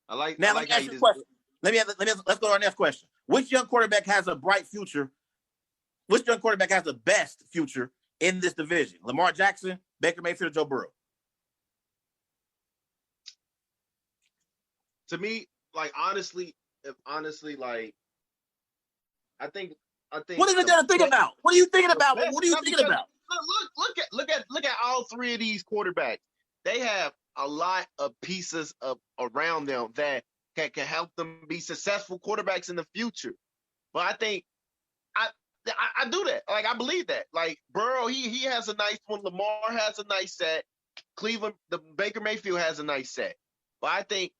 Let me ask you a question. Let's go to our next question. Which young quarterback has a bright future? Which young quarterback has the best future in this division? Lamar Jackson, Baker Mayfield, or Joe Burrow? To me, honestly, I think. What is it there to think about? What are you thinking about? What are you thinking about? Look at all three of these quarterbacks. They have a lot of pieces around them that can help them be successful quarterbacks in the future. But I think I do that. I believe that. Burrow, he has a nice one. Lamar has a nice set. Cleveland, the Baker Mayfield has a nice set. But I think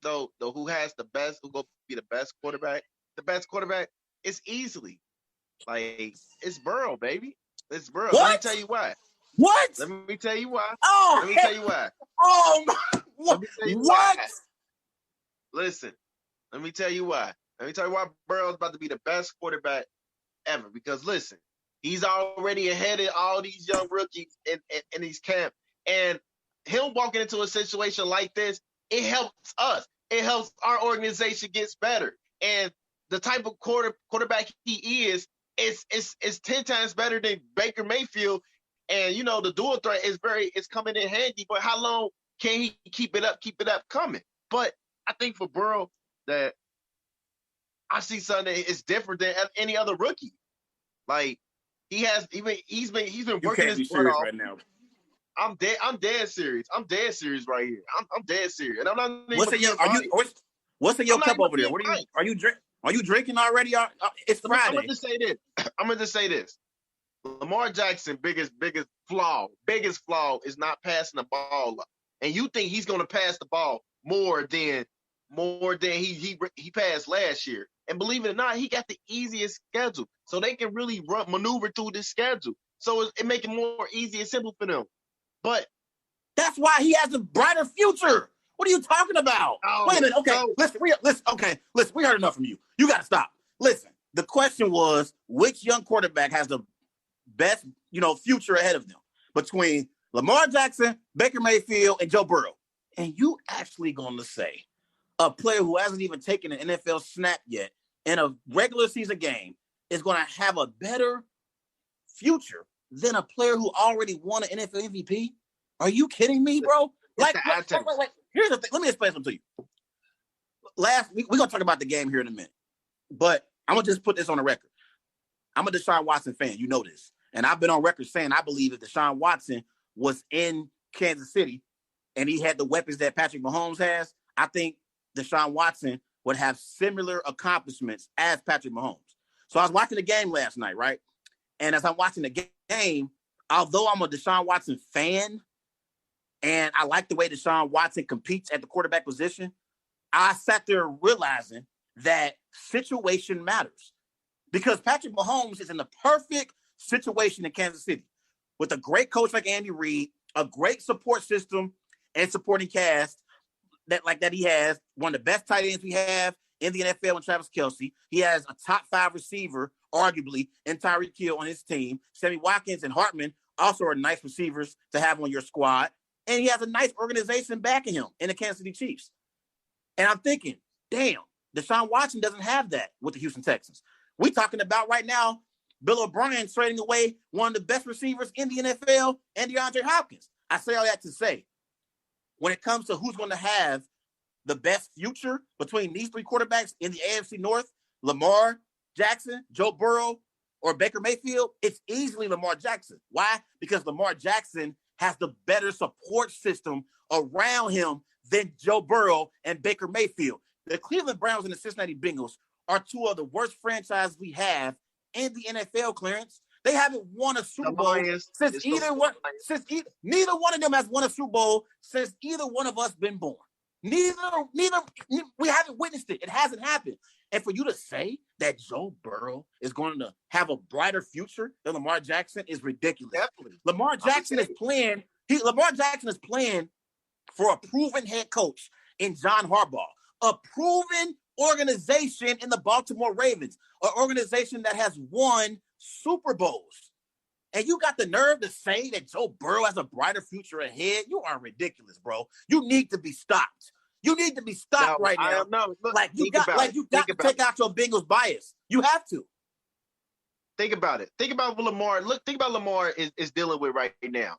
though who has the best, who will be the best quarterback? The best quarterback is easily it's Burrow, baby. It's Burrow. What? Let me tell you why. What? Let me tell you why. Oh, let me tell you why. Oh my! What? Listen, let me tell you why. Let me tell you why Burrow's about to be the best quarterback ever. Because listen, he's already ahead of all these young rookies in these camps, and him walking into a situation like this, it helps us. It helps our organization gets better. And the type of quarterback he is 10 times better than Baker Mayfield. And the dual threat is coming in handy. But how long can he keep it up coming? But I think for Burrow that I see something that is different than any other rookie. Like he's been You working can't be his butt serious off. right now. I'm dead serious. I'm dead serious right here. I'm dead serious. And I'm not even What's in your What's in your cup over there? What are you drinking already? It's I'm Friday. gonna just say this. I'm gonna just say this. Lamar Jackson biggest flaw is not passing the ball up. And you think he's gonna pass the ball more than he passed last year. And believe it or not, he got the easiest schedule. So they can really maneuver through this schedule. So it make it more easy and simple for them. But that's why he has a brighter future. What are you talking about? Wait a minute. Okay, listen. We heard enough from you. You got to stop. Listen. The question was, which young quarterback has the best, future ahead of them between Lamar Jackson, Baker Mayfield, and Joe Burrow? And you actually going to say a player who hasn't even taken an NFL snap yet in a regular season game is going to have a better future than a player who already won an NFL MVP? Are you kidding me, bro? Wait. Here's the thing. Let me explain something to you. We're going to talk about the game here in a minute. But I'm going to just put this on the record. I'm a Deshaun Watson fan. You know this. And I've been on record saying I believe if Deshaun Watson was in Kansas City and he had the weapons that Patrick Mahomes has, I think Deshaun Watson would have similar accomplishments as Patrick Mahomes. So I was watching the game last night, right? And as I'm watching the game, although I'm a Deshaun Watson fan and I like the way Deshaun Watson competes at the quarterback position, I sat there realizing that situation matters because Patrick Mahomes is in the perfect situation in Kansas City with a great coach like Andy Reid, a great support system and supporting cast that he has, one of the best tight ends we have in the NFL in Travis Kelce. He has a top 5 receiver, arguably, in Tyreek Hill on his team. Sammy Watkins and Hartman also are nice receivers to have on your squad. And he has a nice organization backing him in the Kansas City Chiefs. And I'm thinking, damn, Deshaun Watson doesn't have that with the Houston Texans. We're talking about right now, Bill O'Brien trading away one of the best receivers in the NFL and DeAndre Hopkins. I say all that to say, when it comes to who's going to have the best future between these 3 quarterbacks in the AFC North, Lamar Jackson, Joe Burrow, or Baker Mayfield, it's easily Lamar Jackson. Why? Because Lamar Jackson has the better support system around him than Joe Burrow and Baker Mayfield. The Cleveland Browns and the Cincinnati Bengals are 2 of the worst franchises we have in the NFL, Clarence. They haven't won a Super Bowl since neither one of them has won a Super Bowl since either one of us been born. Neither we haven't witnessed it. It hasn't happened. And for you to say that Joe Burrow is going to have a brighter future than Lamar Jackson is ridiculous. Definitely. Lamar Jackson is playing for a proven head coach in John Harbaugh, a proven organization in the Baltimore Ravens, an organization that has won Super Bowls. And you got the nerve to say that Joe Burrow has a brighter future ahead? You are ridiculous, bro. You need to be stopped. You need to be stopped right now. You got to take out your Bengals bias. You have to. Think about it. Think about what Lamar. Think about Lamar is dealing with right now.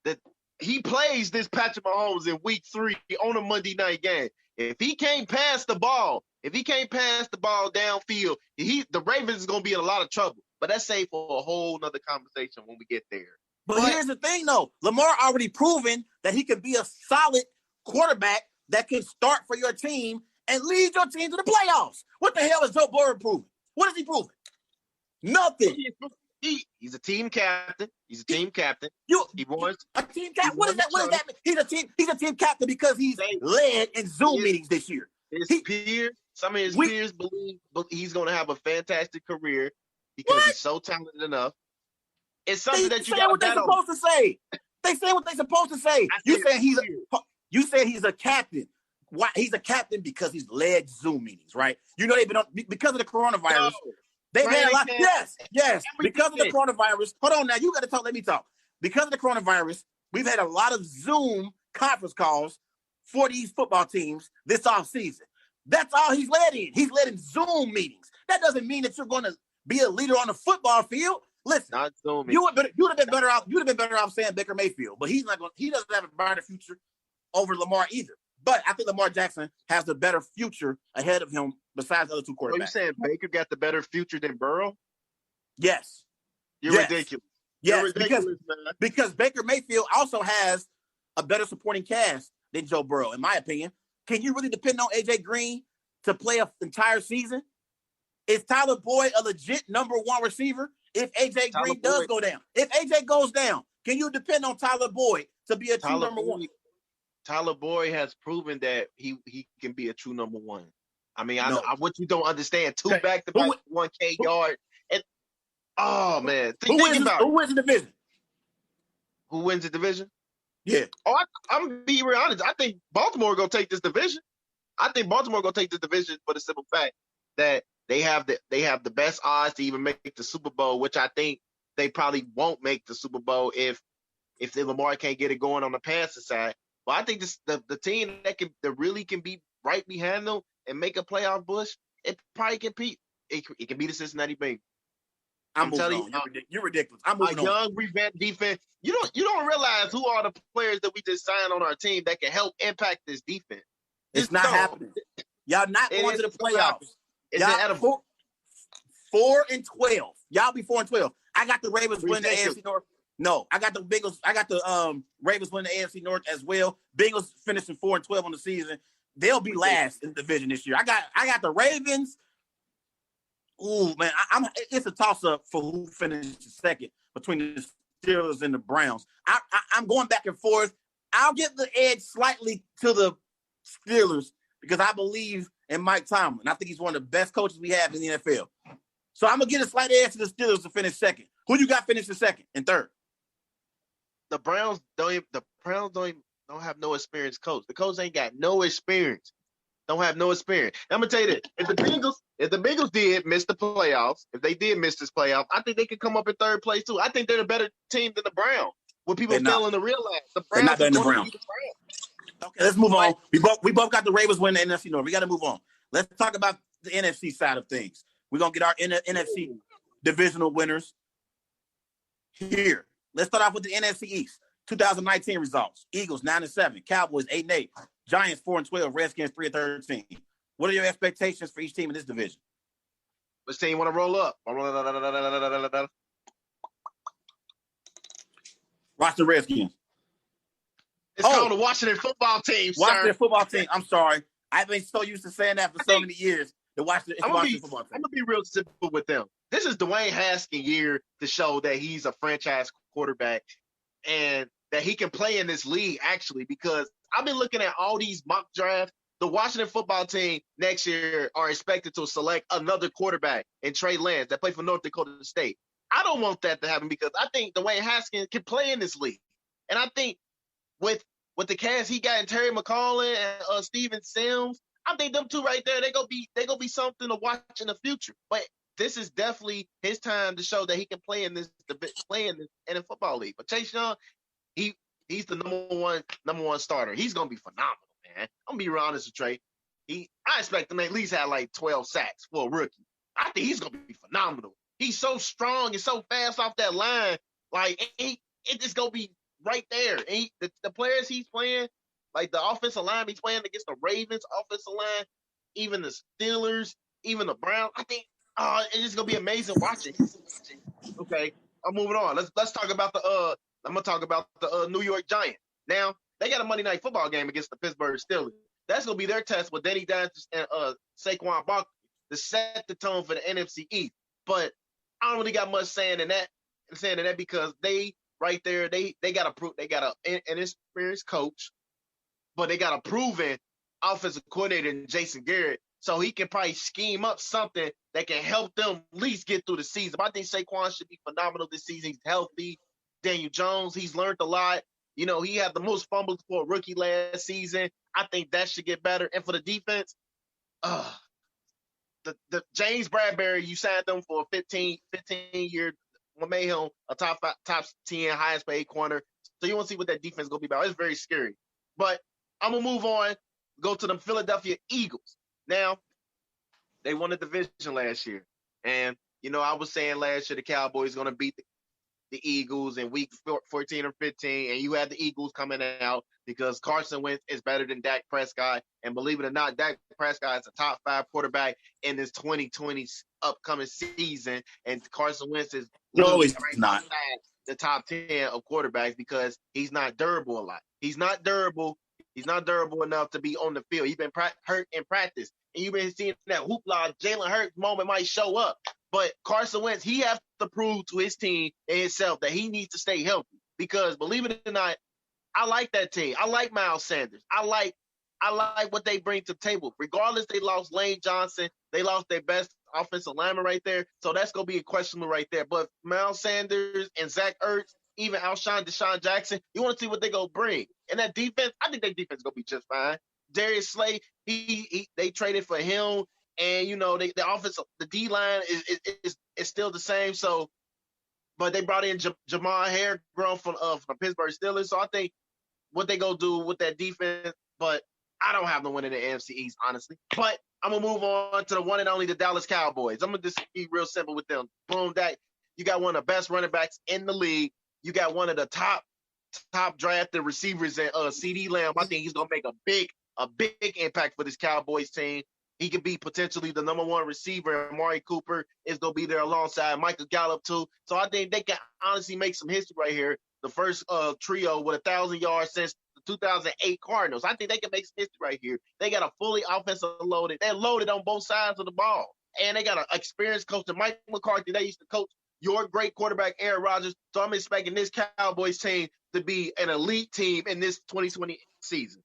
That he plays this Patrick Mahomes in week 3 on a Monday night game. If he can't pass the ball downfield, the Ravens is gonna be in a lot of trouble. But that's safe for a whole nother conversation when we get there. But here's the thing, though. Lamar already proven that he can be a solid quarterback that can start for your team and lead your team to the playoffs. What the hell is Joe Burrow proving? What is he proving? Nothing. He's a team captain. He was a team captain. What does that mean? He's a team captain because he's led in Zoom meetings this year. Some of his peers believe he's going to have a fantastic career because he's so talented enough. It's something that you got to bet on. Supposed to say. They say what they're supposed to say. You said he's a captain. Why? He's a captain because he's led Zoom meetings, right? You know they've been on because of the coronavirus. They've had a lot. Yes. Because of the coronavirus. Hold on now. You got to talk. Let me talk. Because of the coronavirus, we've had a lot of Zoom conference calls for these football teams this offseason. That's all he's led in. He's led in Zoom meetings. That doesn't mean that you're going to be a leader on the football field. Listen, not Zoom. You would have been better off. You'd have been better off saying Baker Mayfield, but he's not going. He doesn't have a brighter future over Lamar either. But I think Lamar Jackson has the better future ahead of him besides the other two quarterbacks. Are you saying Baker got the better future than Burrow? Yes. You're ridiculous. Yes, You're ridiculous, man. Because Baker Mayfield also has a better supporting cast than Joe Burrow, in my opinion. Can you really depend on A.J. Green to play an entire season? Is Tyler Boyd a legit number one receiver if A.J. Green does go down? If A.J. goes down, can you depend on Tyler Boyd to be a true number one? Tyler Boyd has proven that he can be a true number one. I mean, No. what you don't understand, two Okay. back-to-back 1K yard. Oh, man. Who wins the division? Who wins the division? Yeah. Oh, I'm going to be real honest. I think Baltimore going to take this division. I think Baltimore going to take this division for the simple fact that they have the best odds to even make the Super Bowl, which I think they probably won't make the Super Bowl if Lamar can't get it going on the Panthers side. But I think the team that really can be right behind them and make a playoff push, it probably can compete. It can be the Cincinnati Bengals. I'm telling you, you're ridiculous. I'm moving on. A young revamped defense. You don't realize who are the players that we just signed on our team that can help impact this defense. It's not happening. Y'all not going to the playoffs. Y'all 4-12. Y'all be 4-12. I got the Ravens winning the AFC North. No, I got the Bengals. I got the Ravens winning the AFC North as well. Bengals finishing 4-12 on the season. They'll be last in the division this year. I got the Ravens. Ooh, man, it's a toss-up for who finishes second between the Steelers and the Browns. I'm going back and forth. I'll give the edge slightly to the Steelers because I believe in Mike Tomlin. I think he's one of the best coaches we have in the NFL. So I'm going to get a slight edge to the Steelers to finish second. Who you got finishing second and third? The Browns don't have no experienced coach. The coach ain't got no experience. Don't have no experience. I'm gonna tell you this: if the Bengals did miss the playoffs, if they did miss this playoff, I think they could come up in third place too. I think they're a better team than the Browns. What people failing to realize, the Browns are going to be the Browns. Okay, let's move on. We both got the Ravens winning the NFC North. We got to move on. Let's talk about the NFC side of things. We're gonna get our NFC Divisional Winners here. Let's start off with the NFC East. 2019 results: Eagles 9-7, Cowboys 8-8, Giants 4-12, Redskins 3-13. What are your expectations for each team in this division? Which team want to roll up? Watch the Redskins. It's called the Washington football team, sir. Washington football team. I'm sorry. I've been so used to saying that for so many years. The Washington football team. I'm going to be real simple with them. This is Dwayne Haskins' year to show that he's a franchise quarterback and that he can play in this league, actually, because I've been looking at all these mock drafts. The Washington football team next year are expected to select another quarterback in Trey Lance that played for North Dakota State. I don't want that to happen because I think Dwayne Haskins can play in this league. And I think with the cast he got in Terry McLaurin and Steven Sims, I think them two right there, they gonna be something to watch in the future. But this is definitely his time to show that he can play in this football league. But Chase Young, he's the number one starter. He's gonna be phenomenal, man. I'm gonna be real honest with Trey. I expect him to at least have like 12 sacks for a rookie. I think he's gonna be phenomenal. He's so strong and so fast off that line. Like it's just gonna be right there. And the players he's playing, like the offensive line he's playing against the Ravens offensive line, even the Steelers, even the Browns. I think it's just gonna be amazing watching. Okay, I'm moving on. Let's talk about I'm gonna talk about the New York Giants. Now they got a Monday Night Football game against the Pittsburgh Steelers. That's gonna be their test with Danny Dimes and Saquon Barkley to set the tone for the NFC East. But I don't really got much saying in that because they right there they got an inexperienced coach, but they got a proven offensive coordinator in Jason Garrett. So he can probably scheme up something that can help them at least get through the season. But I think Saquon should be phenomenal this season. He's healthy. Daniel Jones, he's learned a lot. You know, he had the most fumbles for a rookie last season. I think that should get better. And for the defense, the James Bradbury, you signed them for a 15-year, made him a top 10 highest paid corner. So you want to see what that defense is going to be about. It's very scary. But I'm going to move on, go to the Philadelphia Eagles. Now, they won the division last year. And, you know, I was saying last year the Cowboys going to beat the Eagles in week 14 or 15, and you had the Eagles coming out because Carson Wentz is better than Dak Prescott. And believe it or not, Dak Prescott is a top 5 quarterback in this 2020 upcoming season, and Carson Wentz is No, it's not. outside the top 10 of quarterbacks because he's not durable a lot. He's not durable. He's not durable enough to be on the field. He's been hurt in practice. And you've been seeing that hoopla, Jalen Hurts moment might show up. But Carson Wentz, he has to prove to his team and himself that he needs to stay healthy. Because believe it or not, I like that team. I like Miles Sanders. I like what they bring to the table. Regardless, they lost Lane Johnson. They lost their best offensive lineman right there. So that's going to be a questionable right there. But Miles Sanders and Zach Ertz, even Alshon Deshaun Jackson, you want to see what they're going to bring. And that defense, I think that defense is going to be just fine. Darius Slay, they traded for him. And, you know, the offense, the D-line is still the same. So, but they brought in Jamal Harris from Pittsburgh Steelers. So I think what they going to do with that defense, but I don't have them winning the AFC East, honestly. But I'm going to move on to the one and only the Dallas Cowboys. I'm going to just be real simple with them. Boom, that you got one of the best running backs in the league. You got one of the top drafted receivers in CeeDee Lamb. I think he's going to make a big impact for this Cowboys team. He could be potentially the number 1 receiver. Amari Cooper is going to be there alongside Michael Gallup, too. So I think they can honestly make some history right here. The first trio with 1,000 yards since the 2008 Cardinals. I think they can make some history right here. They got a fully offensive loaded. They're loaded on both sides of the ball. And they got an experienced coach. And Mike McCarthy, they used to coach your great quarterback, Aaron Rodgers. So I'm expecting this Cowboys team to be an elite team in this 2020 season.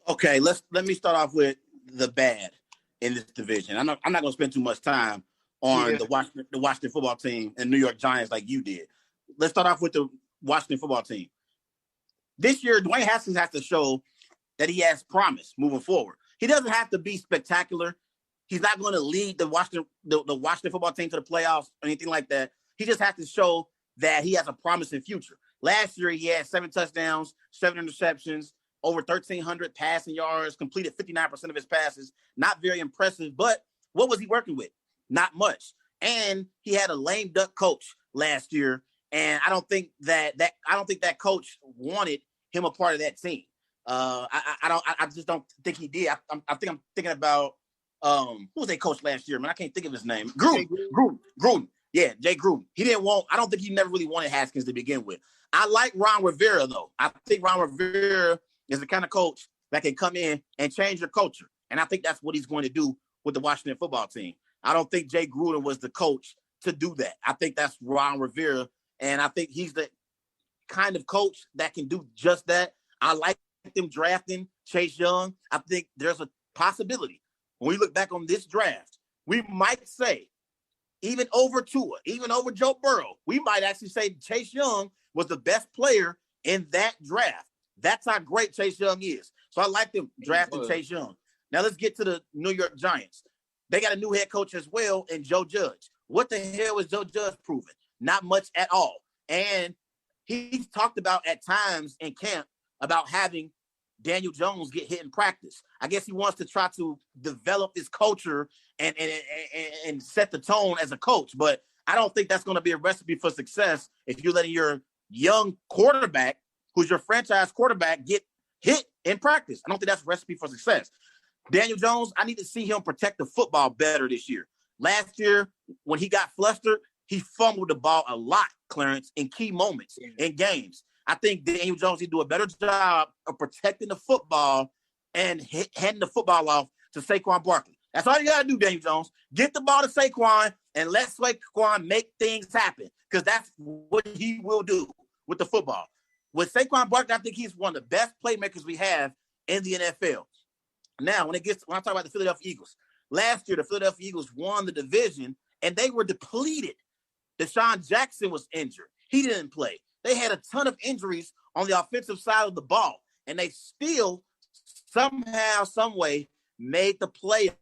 Okay, let me start off with the bad in this division. I'm not going to spend too much time on the Washington football team and New York Giants like you did. Let's start off with the Washington football team. This year, Dwayne Haskins has to show that he has promise moving forward. He doesn't have to be spectacular. He's not going to lead the Washington football team to the playoffs or anything like that. He just has to show that he has a promising future. Last year, he had 7 touchdowns, 7 interceptions, over 1,300 passing yards, completed 59% of his passes. Not very impressive, but what was he working with? Not much. And he had a lame duck coach last year, and I don't think that coach wanted him a part of that team. I just don't think he did. I think I'm thinking about who was their coach last year? Man, I can't think of his name. Gruden. Yeah, Jay Gruden. I don't think he never really wanted Haskins to begin with. I like Ron Rivera, though. I think Ron Rivera is the kind of coach that can come in and change your culture. And I think that's what he's going to do with the Washington football team. I don't think Jay Gruden was the coach to do that. I think that's Ron Rivera. And I think he's the kind of coach that can do just that. I like them drafting Chase Young. I think there's a possibility. When we look back on this draft, we might say, even over Tua, even over Joe Burrow, we might actually say Chase Young was the best player in that draft. That's how great Chase Young is. So I like them drafting Chase Young. Now let's get to the New York Giants. They got a new head coach as well in Joe Judge. What the hell is Joe Judge proving? Not much at all. And he's talked about at times in camp about having Daniel Jones get hit in practice. I guess he wants to try to develop his culture and set the tone as a coach. But I don't think that's going to be a recipe for success if you're letting your young quarterback, who's your franchise quarterback, get hit in practice. I don't think that's a recipe for success. Daniel Jones, I need to see him protect the football better this year. Last year, when he got flustered, he fumbled the ball a lot, Clarence, in key moments in games. I think Daniel Jones needs to do a better job of protecting the football and handing the football off to Saquon Barkley. That's all you got to do, Daniel Jones. Get the ball to Saquon and let Saquon make things happen, because that's what he will do with the football. With Saquon Barkley, I think he's one of the best playmakers we have in the NFL. Now, when I talk about the Philadelphia Eagles, last year the Philadelphia Eagles won the division and they were depleted. Deshaun Jackson was injured. He didn't play. They had a ton of injuries on the offensive side of the ball, and they still somehow, some way made the playoffs.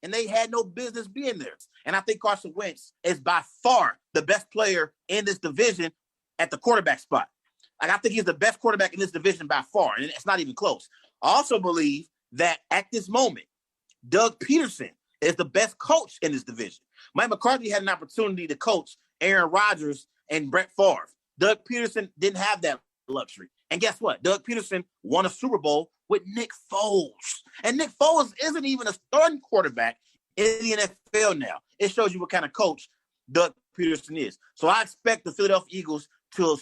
And they had no business being there. And I think Carson Wentz is by far the best player in this division at the quarterback spot. Like, I think he's the best quarterback in this division by far, and it's not even close. I also believe that at this moment, Doug Peterson is the best coach in this division. Mike McCarthy had an opportunity to coach Aaron Rodgers and Brett Favre. Doug Peterson didn't have that luxury. And guess what? Doug Peterson won a Super Bowl with Nick Foles. And Nick Foles isn't even a starting quarterback in the NFL now. It shows you what kind of coach Doug Peterson is. So I expect the Philadelphia Eagles to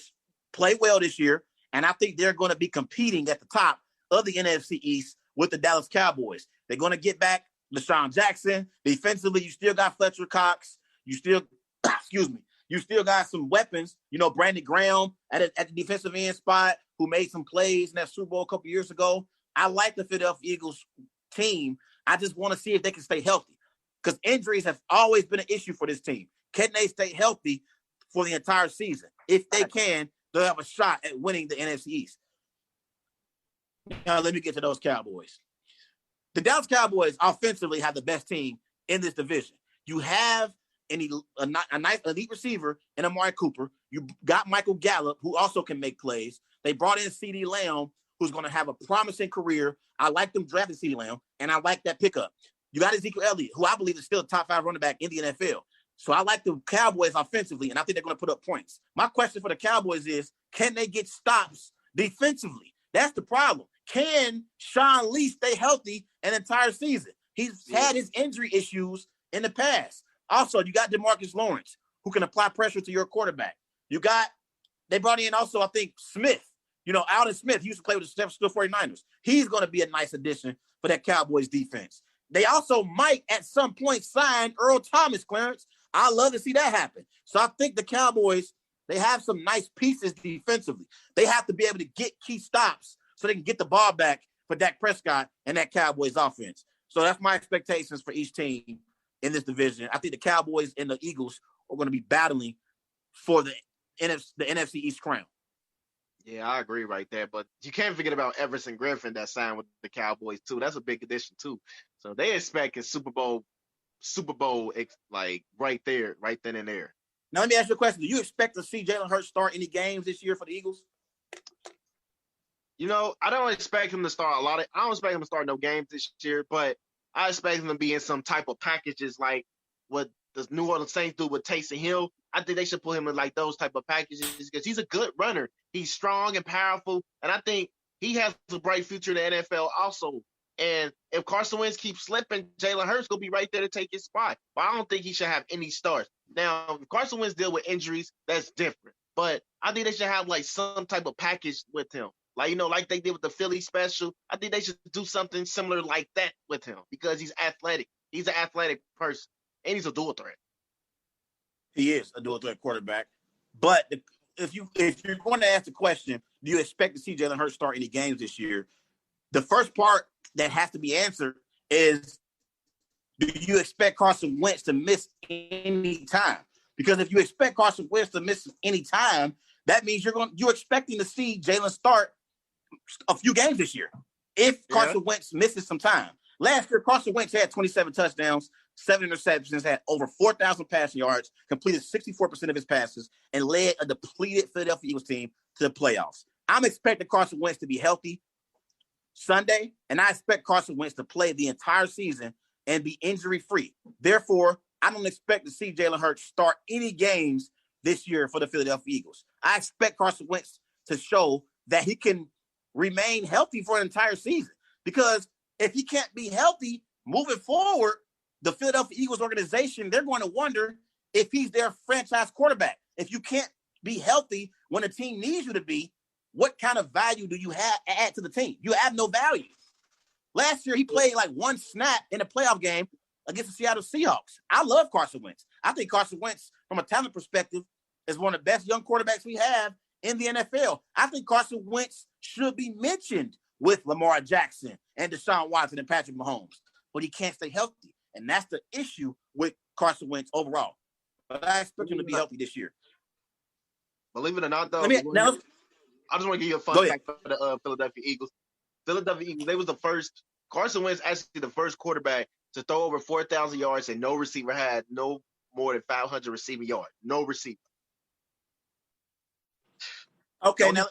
play well this year, and I think they're going to be competing at the top of the NFC East with the Dallas Cowboys. They're going to get back LaShawn Jackson. Defensively, you still got Fletcher Cox. You still, you still got some weapons. You know, Brandon Graham at the defensive end spot who made some plays in that Super Bowl a couple years ago. I like the Philadelphia Eagles team. I just want to see if they can stay healthy because injuries have always been an issue for this team. Can they stay healthy for the entire season? If they can, they'll have a shot at winning the NFC East. Now, let me get to those Cowboys. The Dallas Cowboys offensively have the best team in this division. You have a nice elite receiver in Amari Cooper. You got Michael Gallup, who also can make plays. They brought in CeeDee Lamb, who's going to have a promising career. I like them drafting CeeDee Lamb, and I like that pickup. You got Ezekiel Elliott, who I believe is still a top 5 running back in the NFL. So I like the Cowboys offensively, and I think they're going to put up points. My question for the Cowboys is, can they get stops defensively? That's the problem. Can Sean Lee stay healthy an entire season? He's had his injury issues in the past. Also, you got DeMarcus Lawrence, who can apply pressure to your quarterback. They brought in also, I think, Smith. You know, Alden Smith, he used to play with the San Francisco 49ers. He's going to be a nice addition for that Cowboys defense. They also might at some point sign Earl Thomas, Clarence. I love to see that happen. So I think the Cowboys, they have some nice pieces defensively. They have to be able to get key stops so they can get the ball back for Dak Prescott and that Cowboys offense. So that's my expectations for each team in this division. I think the Cowboys and the Eagles are going to be battling for the NFC East crown. Yeah, I agree right there. But you can't forget about Everson Griffin that signed with the Cowboys too. That's a big addition too. So they expect a Super Bowl, like right there, right then and there. Now let me ask you a question: do you expect to see Jalen Hurts start any games this year for the Eagles? You know, I don't expect him to start I don't expect him to start no games this year, but I expect him to be in some type of packages like what the New Orleans Saints do with Taysom Hill. I think they should put him in like those type of packages because he's a good runner. He's strong and powerful, and I think he has a bright future in the NFL also. And if Carson Wentz keeps slipping, Jalen Hurts will be right there to take his spot. But I don't think he should have any starts. Now, if Carson Wentz deal with injuries, that's different. But I think they should have like some type of package with him. Like, you know, like they did with the Philly special. I think they should do something similar like that with him because he's athletic. He's an athletic person, and he's a dual threat. He is a dual threat quarterback. But if you're going to ask the question, do you expect to see Jalen Hurts start any games this year? The first part that has to be answered is, do you expect Carson Wentz to miss any time? Because if you expect Carson Wentz to miss any time, that means you're expecting to see Jalen start a few games this year. If Carson Wentz misses some time. Last year, Carson Wentz had 27 touchdowns, 7 interceptions, had over 4,000 passing yards, completed 64% of his passes, and led a depleted Philadelphia Eagles team to the playoffs. I'm expecting Carson Wentz to be healthy Sunday, and I expect Carson Wentz to play the entire season and be injury-free. Therefore, I don't expect to see Jalen Hurts start any games this year for the Philadelphia Eagles. I expect Carson Wentz to show that he can remain healthy for an entire season because if he can't be healthy moving forward, the Philadelphia Eagles organization, they're going to wonder if he's their franchise quarterback. If you can't be healthy when the team needs you to be, what kind of value do you add to the team? You have no value. Last year, he played like one snap in a playoff game against the Seattle Seahawks. I love Carson Wentz. I think Carson Wentz, from a talent perspective, is one of the best young quarterbacks we have in the NFL. I think Carson Wentz should be mentioned with Lamar Jackson and Deshaun Watson and Patrick Mahomes, but he can't stay healthy. And that's the issue with Carson Wentz overall. But I expect him to be healthy this year. Believe it or not, though, I just want to give you a fun fact for the Philadelphia Eagles. Philadelphia Eagles, they was the first. Carson Wentz actually the first quarterback to throw over 4,000 yards, and no receiver had no more than 500 receiving yards. No receiver. Okay, now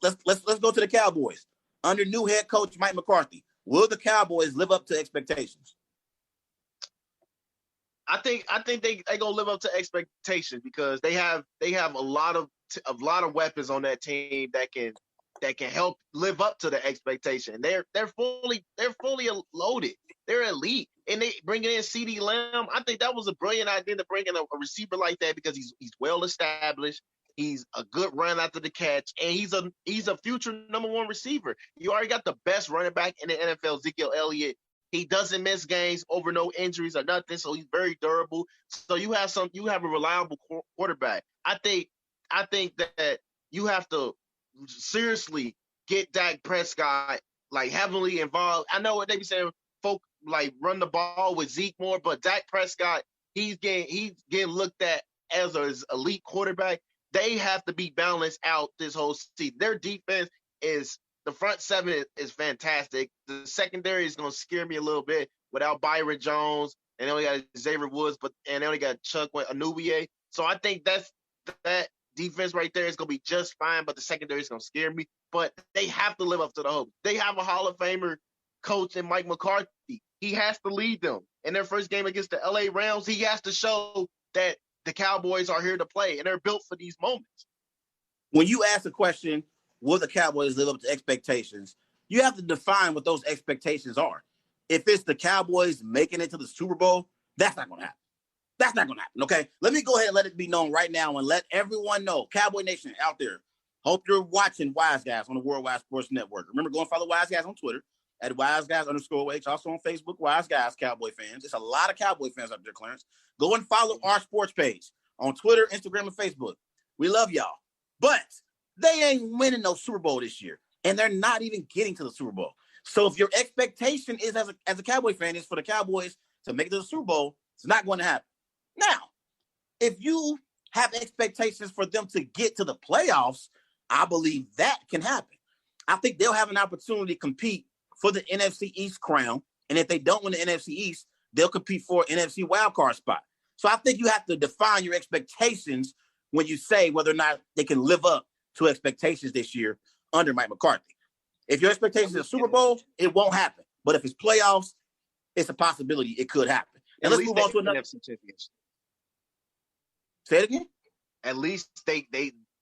let's go to the Cowboys. Under new head coach Mike McCarthy, will the Cowboys live up to expectations? I think they gonna live up to expectations because they have a lot of weapons on that team that can help live up to the expectation. They're fully loaded. They're elite, and they bringing in CD Lamb. I think that was a brilliant idea to bring in a receiver like that because he's well established. He's a good run after the catch, and he's a future number one receiver. You already got the best running back in the NFL, Ezekiel Elliott. He doesn't miss games over no injuries or nothing, so he's very durable. So you have a reliable quarterback. I think that you have to seriously get Dak Prescott like heavily involved. I know what they be saying, folk like run the ball with Zeke more, but Dak Prescott, he's getting looked at as an elite quarterback. They have to be balanced out this whole season. Their defense is the front seven is fantastic. The secondary is going to scare me a little bit without Byron Jones, and they only got Xavier Woods, and they only got Chuck Anubuye. So I think that defense right there is going to be just fine, but the secondary is going to scare me. But they have to live up to the hope. They have a Hall of Famer coach in Mike McCarthy. He has to lead them. In their first game against the LA Rams, he has to show that the Cowboys are here to play, and they're built for these moments. When you ask the question, will the Cowboys live up to expectations, you have to define what those expectations are. If it's the Cowboys making it to the Super Bowl, that's not going to happen. That's not going to happen, okay? Let me go ahead and let it be known right now and let everyone know, Cowboy Nation out there, hope you're watching Wise Guys on the Worldwide Sports Network. Remember, go and follow Wise Guys on Twitter at WiseGuys_H, also on Facebook, Wise Guys Cowboy fans. There's a lot of Cowboy fans up there, Clarence. Go and follow our sports page on Twitter, Instagram, and Facebook. We love y'all. But they ain't winning no Super Bowl this year, and they're not even getting to the Super Bowl. So if your expectation is as a Cowboy fan is for the Cowboys to make it to the Super Bowl, it's not going to happen. Now, if you have expectations for them to get to the playoffs, I believe that can happen. I think they'll have an opportunity to compete for the NFC East crown, and if they don't win the NFC East, they'll compete for an NFC wildcard spot. So I think you have to define your expectations when you say whether or not they can live up to expectations this year under Mike McCarthy. If your expectations is Super Bowl, it won't happen. But if it's playoffs, it's a possibility it could happen. And let's move on to another NFC championship. Say it again. At least they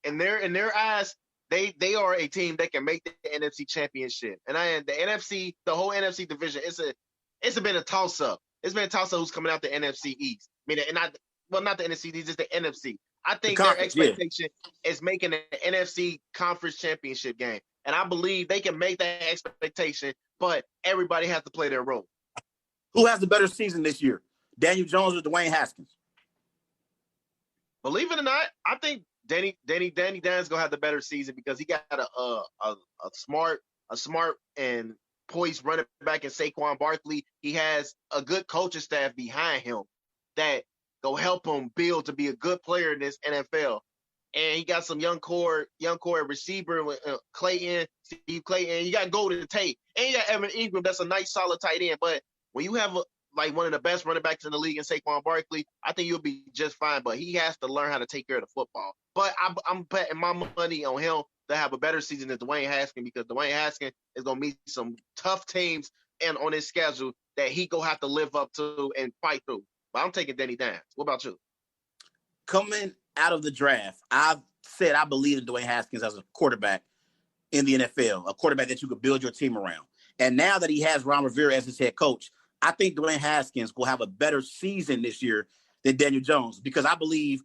in their eyes, they are a team that can make the NFC championship. And the NFC, the whole NFC division, it's been a toss up. It's been a toss up who's coming out the NFC East. I mean, not the NFC East, just the NFC. I think their expectation is making the NFC conference championship game. And I believe they can make that expectation, but everybody has to play their role. Who has the better season this year? Daniel Jones or Dwayne Haskins? Believe it or not, I think Danny Dan's gonna have the better season because he got a smart and poised running back in Saquon Barkley. He has a good coaching staff behind him that go help him build to be a good player in this NFL. And he got some young core receiver with Steve Clayton. You got Golden Tate, and you got Evan Ingram. That's a nice solid tight end. But when you have like one of the best running backs in the league in Saquon Barkley, I think you'll be just fine. But he has to learn how to take care of the football. But I'm betting my money on him to have a better season than Dwayne Haskins because Dwayne Haskins is going to meet some tough teams and on his schedule that he going to have to live up to and fight through. But I'm taking Danny Dimes. What about you? Coming out of the draft, I've said I believe in Dwayne Haskins as a quarterback in the NFL, a quarterback that you could build your team around. And now that he has Ron Rivera as his head coach, I think Dwayne Haskins will have a better season this year than Daniel Jones because I believe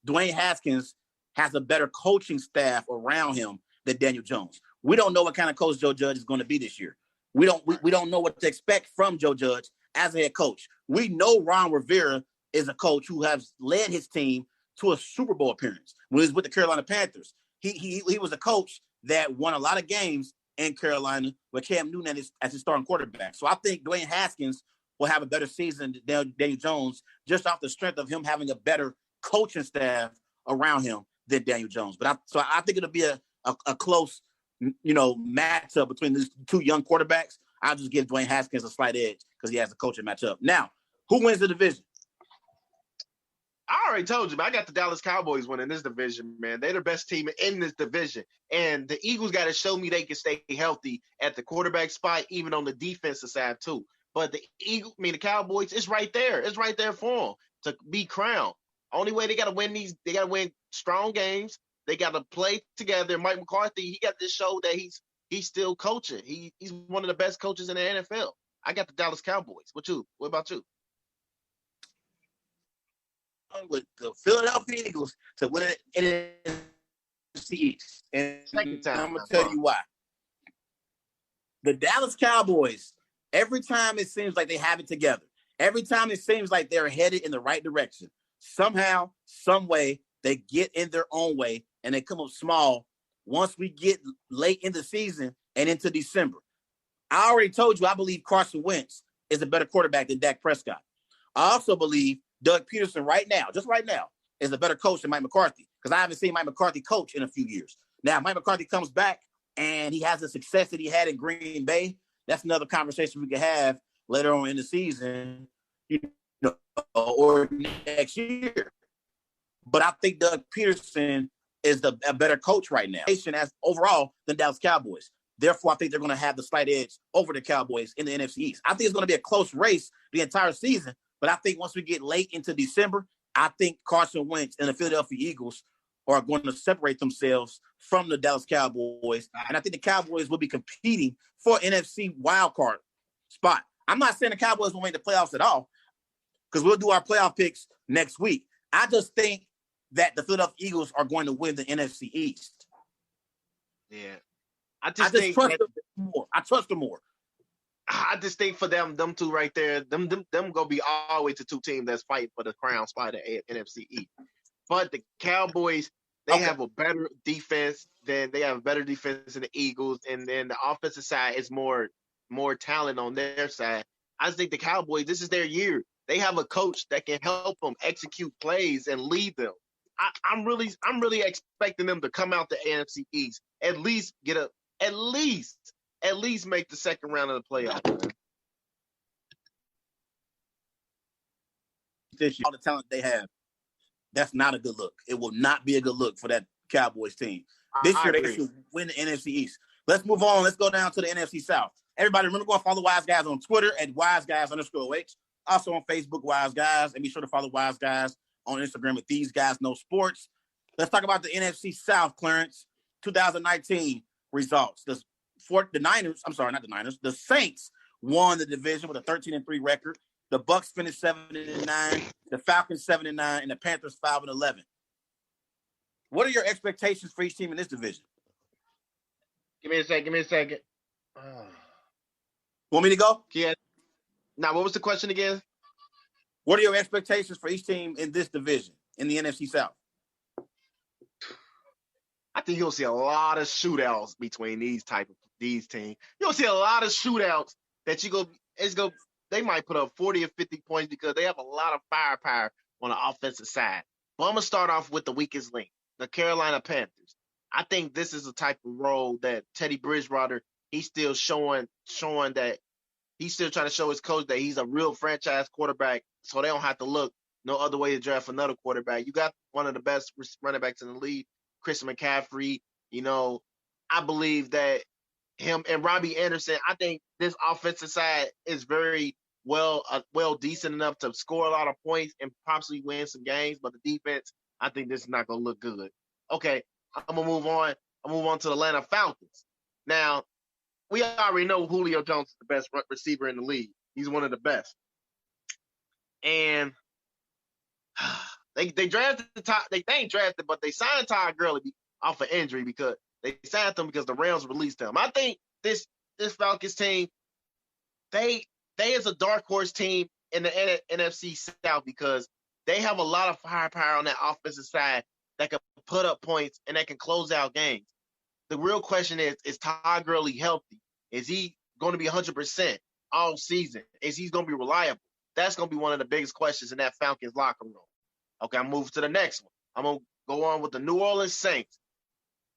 Dwayne Haskins has a better coaching staff around him than Daniel Jones. We don't know what kind of coach Joe Judge is going to be this year. We don't know what to expect from Joe Judge as a head coach. We know Ron Rivera is a coach who has led his team to a Super Bowl appearance when he was with the Carolina Panthers. He was a coach that won a lot of games in Carolina with Cam Newton as his starting quarterback. So I think Dwayne Haskins will have a better season than Daniel Jones just off the strength of him having a better coaching staff around him than Daniel Jones. But I think it'll be a close, matchup between these two young quarterbacks. I'll just give Dwayne Haskins a slight edge because he has a coaching matchup. Now, who wins the division? I already told you, but I got the Dallas Cowboys winning this division, man. They're the best team in this division. And the Eagles got to show me they can stay healthy at the quarterback spot, even on the defensive side, too. But the Cowboys, it's right there. It's right there for them to be crowned. Only way they got to win they got to win strong games. They got to play together. Mike McCarthy, he got to show that he's still coaching. He's one of the best coaches in the NFL. I got the Dallas Cowboys. What about you? With the Philadelphia Eagles to win it NFC East. And I'm going to tell you why. The Dallas Cowboys, every time it seems like they have it together, every time it seems like they're headed in the right direction, somehow, some way, they get in their own way and they come up small once we get late in the season and into December. I already told you I believe Carson Wentz is a better quarterback than Dak Prescott. I also believe Doug Peterson right now, just right now, is a better coach than Mike McCarthy because I haven't seen Mike McCarthy coach in a few years. Now, Mike McCarthy comes back and he has the success that he had in Green Bay. That's another conversation we could have later on in the season, or next year. But I think Doug Peterson is a better coach right now as overall than Dallas Cowboys. Therefore, I think they're going to have the slight edge over the Cowboys in the NFC East. I think it's going to be a close race the entire season. But I think once we get late into December, I think Carson Wentz and the Philadelphia Eagles are going to separate themselves from the Dallas Cowboys. And I think the Cowboys will be competing for NFC wildcard spot. I'm not saying the Cowboys will make the playoffs at all because we'll do our playoff picks next week. I just think that the Philadelphia Eagles are going to win the NFC East. Yeah. I just trust them more. I trust them more. I just think for them two right there, them gonna be all the way to two teams that's fighting for the crown spot at NFC East. But the Cowboys, they have a better defense than the Eagles, and then the offensive side is more talent on their side. I just think the Cowboys, this is their year. They have a coach that can help them execute plays and lead them. I'm really expecting them to come out the NFC East, at least make the second round of the playoffs. All the talent they have, that's not a good look. It will not be a good look for that Cowboys team. This year, they should win the NFC East. Let's move on. Let's go down to the NFC South. Everybody, remember, go and follow Wise Guys on Twitter at WiseGuys_OH. Also on Facebook, Wise Guys. And be sure to follow Wise Guys on Instagram at These Guys Know Sports. Let's talk about the NFC South, Clarence. 2019 results. The Saints won the division with a 13-3 record. The Bucks finished 7-9. The Falcons 7-9, and the Panthers 5-11. What are your expectations for each team in this division? Give me a second. Want me to go? Yeah. Now, what was the question again? What are your expectations for each team in this division in the NFC South? I think you'll see a lot of shootouts between these teams. You'll see a lot of shootouts that they might put up 40 or 50 points because they have a lot of firepower on the offensive side. But I'm going to start off with the weakest link, the Carolina Panthers. I think this is the type of role that Teddy Bridgewater, he's still showing that he's still trying to show his coach that he's a real franchise quarterback, so they don't have to look no other way to draft another quarterback. You got one of the best running backs in the league, Chris McCaffrey. I believe that him and Robbie Anderson, I think this offensive side is very well decent enough to score a lot of points and possibly win some games. But the defense, I think this is not going to look good. Okay, I'm going to move on. I'll move on to the Atlanta Falcons. Now, we already know Julio Jones is the best receiver in the league. He's one of the best. And they drafted they ain't drafted, but they signed Todd Gurley off of injury because they signed him because the Rams released him. I think this Falcons team, they is a dark horse team in the NFC South because they have a lot of firepower on that offensive side that can put up points and that can close out games. The real question is Todd Gurley healthy? Is he going to be 100% all season? Is he going to be reliable? That's going to be one of the biggest questions in that Falcons locker room. Okay, I'm moving to the next one. I'm going to go on with the New Orleans Saints.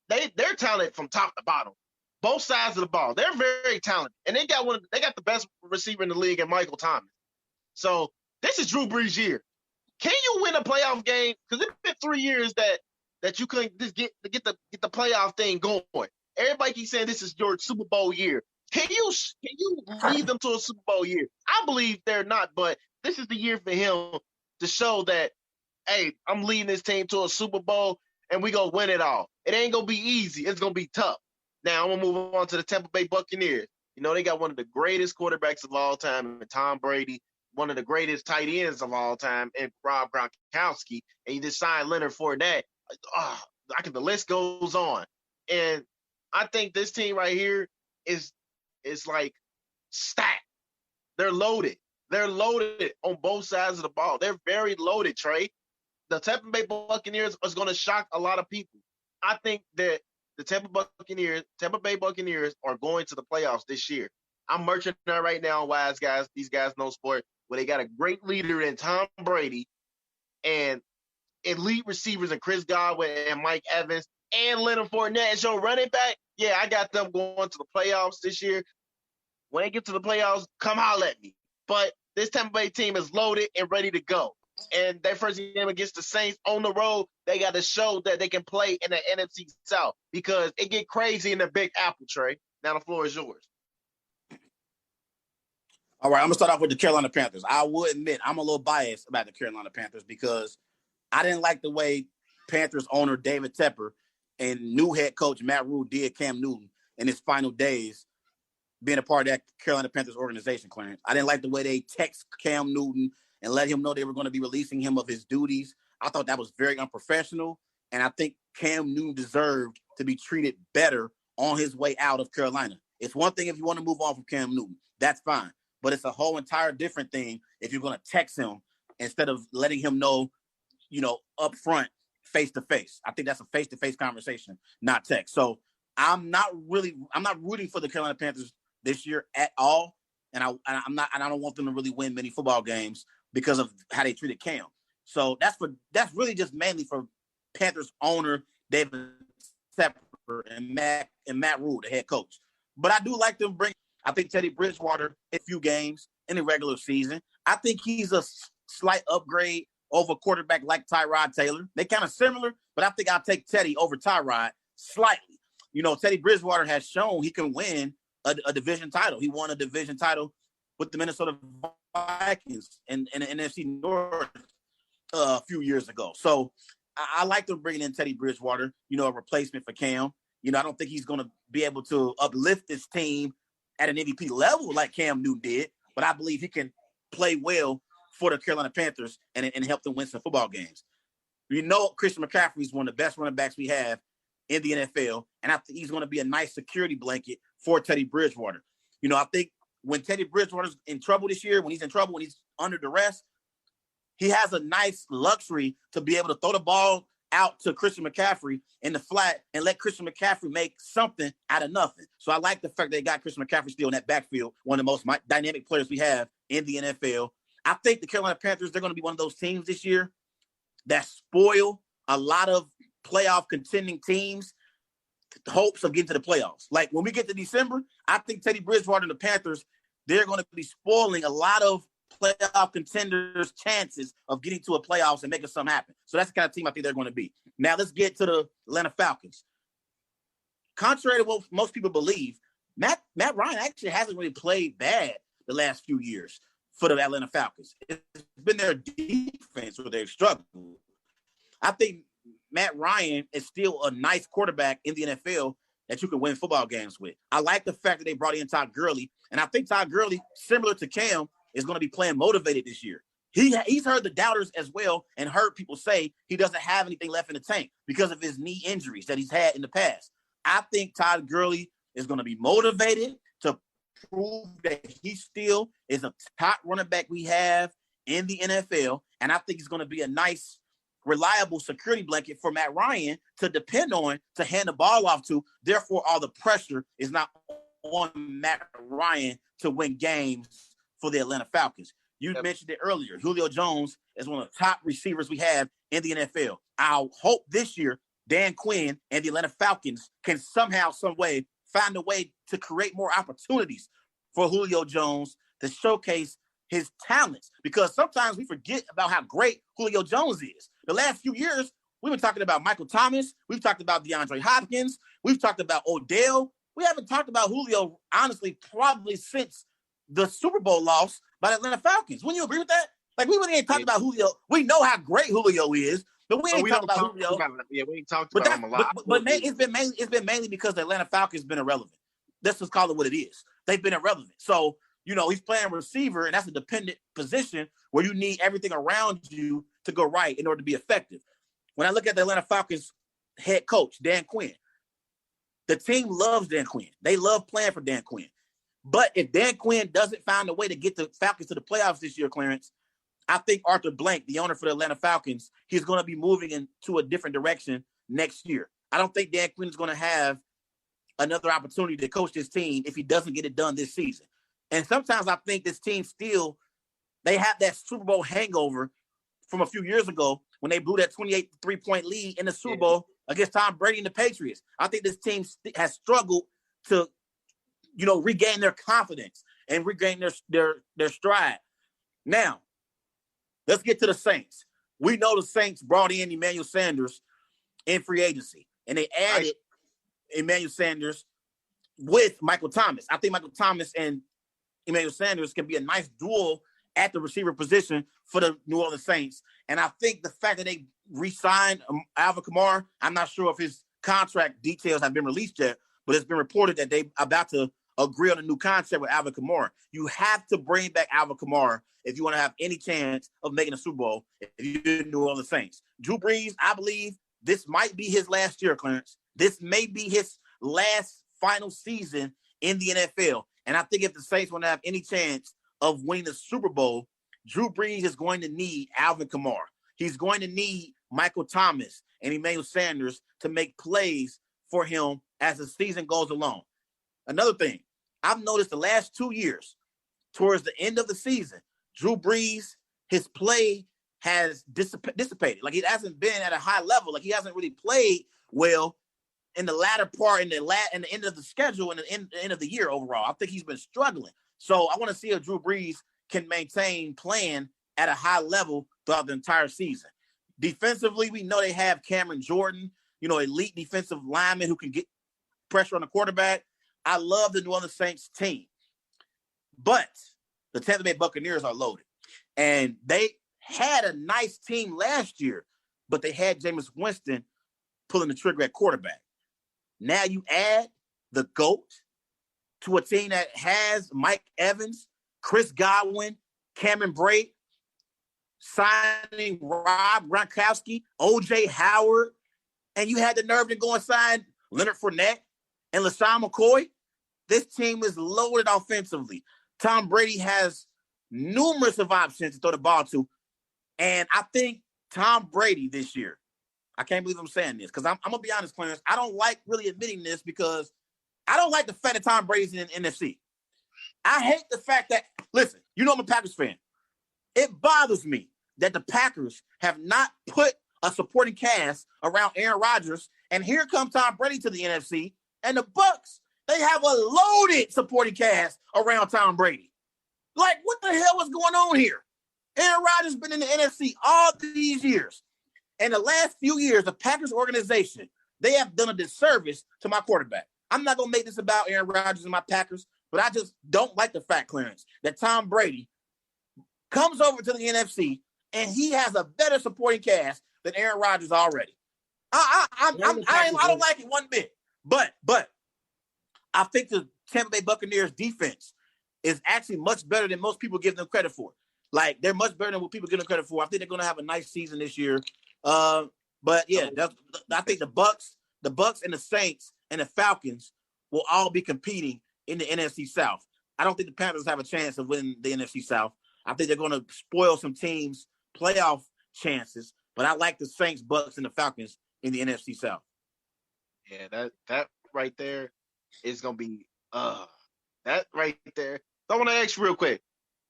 They're talented from top to bottom. Both sides of the ball. They're very talented. And they got the best receiver in the league in Michael Thomas. So this is Drew Brees' year. Can you win a playoff game? Because it's been 3 years that you couldn't just get the playoff thing going. Everybody keeps saying this is your Super Bowl year. Can you lead them to a Super Bowl year? I believe they're not, but this is the year for him to show that, hey, I'm leading this team to a Super Bowl and we gonna win it all. It ain't gonna be easy. It's gonna be tough. Now I'm gonna move on to the Tampa Bay Buccaneers. You know, they got one of the greatest quarterbacks of all time, Tom Brady, one of the greatest tight ends of all time, and Rob Gronkowski, and you just signed Leonard Fournette. The list goes on. And I think this team right here is like stacked. They're loaded. They're loaded on both sides of the ball. They're very loaded, Trey. The Tampa Bay Buccaneers is going to shock a lot of people. I think that the Tampa Bay Buccaneers are going to the playoffs this year. I'm merching that right now, wise guys. These guys know sport. Where they got a great leader in Tom Brady and elite receivers in Chris Godwin and Mike Evans and Leonard Fournette as your running back. Yeah, I got them going to the playoffs this year. When they get to the playoffs, come holler at me. But this Tampa Bay team is loaded and ready to go. And their first game against the Saints on the road, they got to show that they can play in the NFC South because it get crazy in the Big Apple, Trey. Now the floor is yours. All right, I'm going to start off with the Carolina Panthers. I will admit I'm a little biased about the Carolina Panthers because I didn't like the way Panthers owner David Tepper and new head coach Matt Rule did Cam Newton in his final days being a part of that Carolina Panthers organization, Clarence. I didn't like the way they text Cam Newton and let him know they were going to be releasing him of his duties. I thought that was very unprofessional, and I think Cam Newton deserved to be treated better on his way out of Carolina. It's one thing if you want to move on from Cam Newton. That's fine. But it's a whole entire different thing if you're going to text him instead of letting him know, up front, face-to-face. I think that's a face-to-face conversation, not text. So I'm not rooting for the Carolina Panthers this year at all. And I don't want them to really win many football games because of how they treated Cam. So that's really just mainly for Panthers owner David Tepper and Matt Rule, the head coach. But I do like them I think Teddy Bridgewater a few games in the regular season. I think he's a slight upgrade over a quarterback like Tyrod Taylor. They're kind of similar, but I think I'll take Teddy over Tyrod slightly. Teddy Bridgewater has shown he can win a division title. He won a division title with the Minnesota Vikings in the NFC North a few years ago. So I like them bringing in Teddy Bridgewater, a replacement for Cam. I don't think he's going to be able to uplift this team at an MVP level like Cam Newton did, but I believe he can play well for the Carolina Panthers and help them win some football games. Christian McCaffrey is one of the best running backs we have in the NFL, and I think he's going to be a nice security blanket for Teddy Bridgewater. I think when Teddy Bridgewater's in trouble this year, when he's under duress, he has a nice luxury to be able to throw the ball out to Christian McCaffrey in the flat and let Christian McCaffrey make something out of nothing. So I like the fact they got Christian McCaffrey still in that backfield, one of the most dynamic players we have in the NFL. I think the Carolina Panthers, they're going to be one of those teams this year that spoil a lot of playoff contending teams' hopes of getting to the playoffs. Like when we get to December, I think Teddy Bridgewater and the Panthers, they're going to be spoiling a lot of playoff contenders' chances of getting to a playoffs and making something happen. So that's the kind of team I think they're going to be. Now let's get to the Atlanta Falcons. Contrary to what most people believe, Matt Ryan actually hasn't really played bad the last few years for the Atlanta Falcons. It's been their defense where they've struggled. I think Matt Ryan is still a nice quarterback in the NFL that you can win football games with. I like the fact that they brought in Todd Gurley, and I think Todd Gurley, similar to Cam, is going to be playing motivated this year. He's heard the doubters as well and heard people say he doesn't have anything left in the tank because of his knee injuries that he's had in the past. I think Todd Gurley is going to be motivated to prove that he still is a top running back we have in the NFL, and I think he's going to be a nice, reliable security blanket for Matt Ryan to depend on to hand the ball off to. Therefore, all the pressure is not on Matt Ryan to win games for the Atlanta Falcons. You mentioned it earlier. Julio Jones is one of the top receivers we have in the NFL. I hope this year Dan Quinn and the Atlanta Falcons can somehow, some way, find a way to create more opportunities for Julio Jones to showcase his talents, because sometimes we forget about how great Julio Jones is. The last few years, we've been talking about Michael Thomas. We've talked about DeAndre Hopkins. We've talked about Odell. We haven't talked about Julio, honestly, probably since the Super Bowl loss by the Atlanta Falcons. Wouldn't you agree with that? Like, we really ain't talked about Julio. We know how great Julio is, but we ain't talked about Julio. We ain't talked about him a lot. But it's been mainly because the Atlanta Falcons been irrelevant. Let's just call it what it is. They've been irrelevant. So, he's playing receiver, and that's a dependent position where you need everything around you to go right in order to be effective. When I look at the Atlanta Falcons head coach, Dan Quinn, the team loves Dan Quinn. They love playing for Dan Quinn. But if Dan Quinn doesn't find a way to get the Falcons to the playoffs this year, Clarence, I think Arthur Blank, the owner for the Atlanta Falcons, he's going to be moving into a different direction next year. I don't think Dan Quinn is going to have another opportunity to coach this team if he doesn't get it done this season. And sometimes I think this team still, they have that Super Bowl hangover from a few years ago when they blew that 28 3-point lead in the Super Bowl against Tom Brady and the Patriots. I think this team has struggled to, regain their confidence and regain their stride. Now, let's get to the Saints. We know the Saints brought in Emmanuel Sanders in free agency, and they added Emmanuel Sanders with Michael Thomas. I think Michael Thomas and Emmanuel Sanders can be a nice duel at the receiver position for the New Orleans Saints. And I think the fact that they re-signed Alvin Kamara, I'm not sure if his contract details have been released yet, but it's been reported that they about to agree on a new contract with Alvin Kamara. You have to bring back Alvin Kamara if you want to have any chance of making a Super Bowl if you're New Orleans Saints. Drew Brees, I believe this might be his last year, Clarence. This may be his last final season in the NFL. And I think if the Saints want to have any chance of winning the Super Bowl, Drew Brees is going to need Alvin Kamara. He's going to need Michael Thomas and Emmanuel Sanders to make plays for him as the season goes along. Another thing, I've noticed the last 2 years, towards the end of the season, Drew Brees, his play has dissipated. Like, he hasn't been at a high level. Like, he hasn't really played well in the latter part, in the end of the schedule, and the end of the year overall. I think he's been struggling. So I want to see if Drew Brees can maintain playing at a high level throughout the entire season. Defensively, we know they have Cameron Jordan, elite defensive lineman who can get pressure on the quarterback. I love the New Orleans Saints team. But the Tampa Bay Buccaneers are loaded. And they had a nice team last year, but they had Jameis Winston pulling the trigger at quarterback. Now you add the GOAT to a team that has Mike Evans, Chris Godwin, Cameron Brate, signing Rob Gronkowski, O.J. Howard, and you had the nerve to go and sign Leonard Fournette and LaShawn McCoy. This team is loaded offensively. Tom Brady has numerous of options to throw the ball to, and I think Tom Brady this year, I can't believe I'm saying this because I'm going to be honest, Clarence, I don't like really admitting this because I don't like the fact that Tom Brady's in the NFC. I hate the fact that, listen, I'm a Packers fan. It bothers me that the Packers have not put a supporting cast around Aaron Rodgers, and here comes Tom Brady to the NFC, and the Bucs, they have a loaded supporting cast around Tom Brady. Like, what the hell is going on here? Aaron Rodgers has been in the NFC all these years. And the last few years, the Packers organization, they have done a disservice to my quarterback. I'm not going to make this about Aaron Rodgers and my Packers, but I just don't like the fact, Clarence, that Tom Brady comes over to the NFC and he has a better supporting cast than Aaron Rodgers already. I don't like it one bit. But I think the Tampa Bay Buccaneers defense is actually much better than most people give them credit for. Like, they're much better than what people give them credit for. I think they're going to have a nice season this year. But yeah, I think the Bucs and the Saints and the Falcons will all be competing in the NFC South. I don't think the Panthers have a chance of winning the NFC South. I think they're going to spoil some teams' playoff chances, but I like the Saints, Bucs, and the Falcons in the NFC South. Yeah, that right there is going to be that right there. So I want to ask you real quick.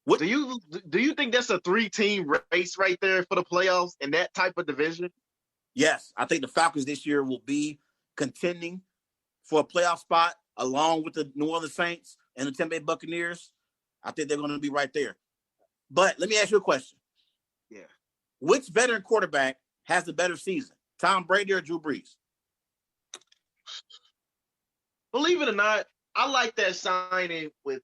What do you think that's a 3-team race right there for the playoffs in that type of division? Yes, I think the Falcons this year will be contending for a playoff spot along with the New Orleans Saints and the Tampa Bay Buccaneers. I think they're going to be right there. But let me ask you a question. Yeah. Which veteran quarterback has the better season, Tom Brady or Drew Brees? believe it or not, I like that signing with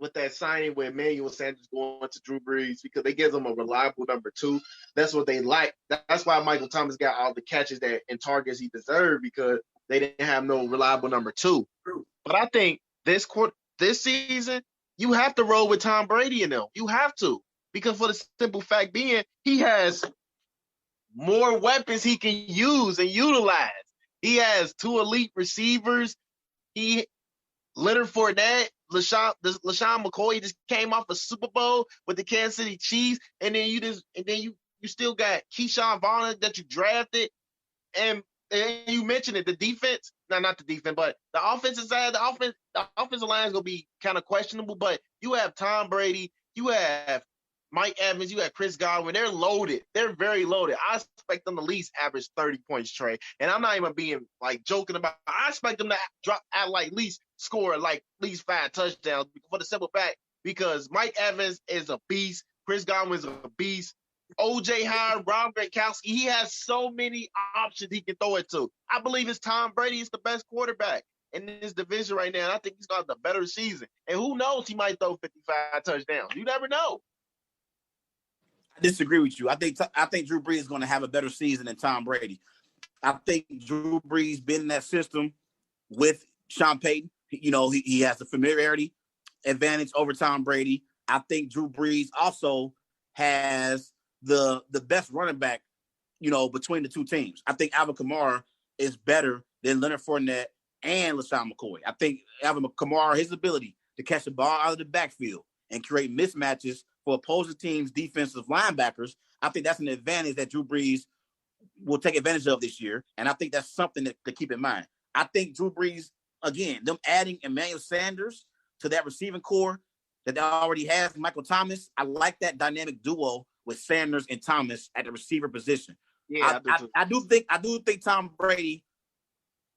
Emmanuel Sanders going to Drew Brees because they give them a reliable number 2. That's what they like. That's why Michael Thomas got all the catches and targets he deserved because they didn't have no reliable number 2. But I think this season, you have to roll with Tom Brady in them. You have to, because for the simple fact being, he has more weapons he can use and utilize. He has 2 elite receivers. Leonard Fournette, LaShawn McCoy just came off a Super Bowl with the Kansas City Chiefs, and then you still got Keyshawn Vaughn that you drafted, and you mentioned it, the defense. No, not the defense, but the offensive side. The offensive line is gonna be kind of questionable, but you have Tom Brady, you have Mike Evans, you have Chris Godwin. They're loaded. They're very loaded. I expect them to at least average 30 points, Trey. And I'm not even being like joking about it. I expect them to drop at like least score like at least 5 touchdowns for the simple fact because Mike Evans is a beast. Chris Godwin is a beast. OJ Howard, Rob Gronkowski, he has so many options he can throw it to. I believe it's Tom Brady is the best quarterback in this division right now. And I think he's going to have a better season. And who knows, he might throw 55 touchdowns. You never know. I disagree with you. I think Drew Brees is going to have a better season than Tom Brady. I think Drew Brees been in that system with Sean Payton. You know, he has the familiarity advantage over Tom Brady. I think Drew Brees also has the best running back, you know, between the two teams. I think Alvin Kamara is better than Leonard Fournette and LaShawn McCoy. I think Alvin Kamara, his ability to catch the ball out of the backfield and create mismatches for opposing teams' defensive linebackers, I think that's an advantage that Drew Brees will take advantage of this year. And I think that's something to keep in mind. I think Drew Brees, again, them adding Emmanuel Sanders to that receiving core that they already has, Michael Thomas, I like that dynamic duo with Sanders and Thomas at the receiver position. Yeah, I do think Tom Brady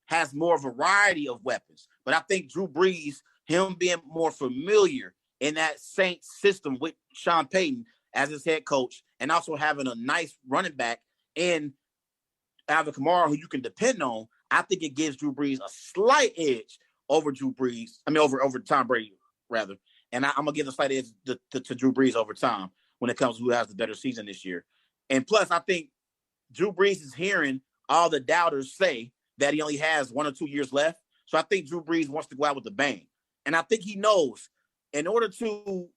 has more variety of weapons, but I think Drew Brees, him being more familiar in that Saints system with Sean Payton as his head coach, and also having a nice running back in Alvin Kamara who you can depend on, I think it gives Drew Brees a slight edge over over Tom Brady, rather. And I'm going to give a slight edge to Drew Brees over Tom when it comes to who has the better season this year. And plus, I think Drew Brees is hearing all the doubters say that he only has 1 or 2 years left. So I think Drew Brees wants to go out with a bang. And I think he knows in order to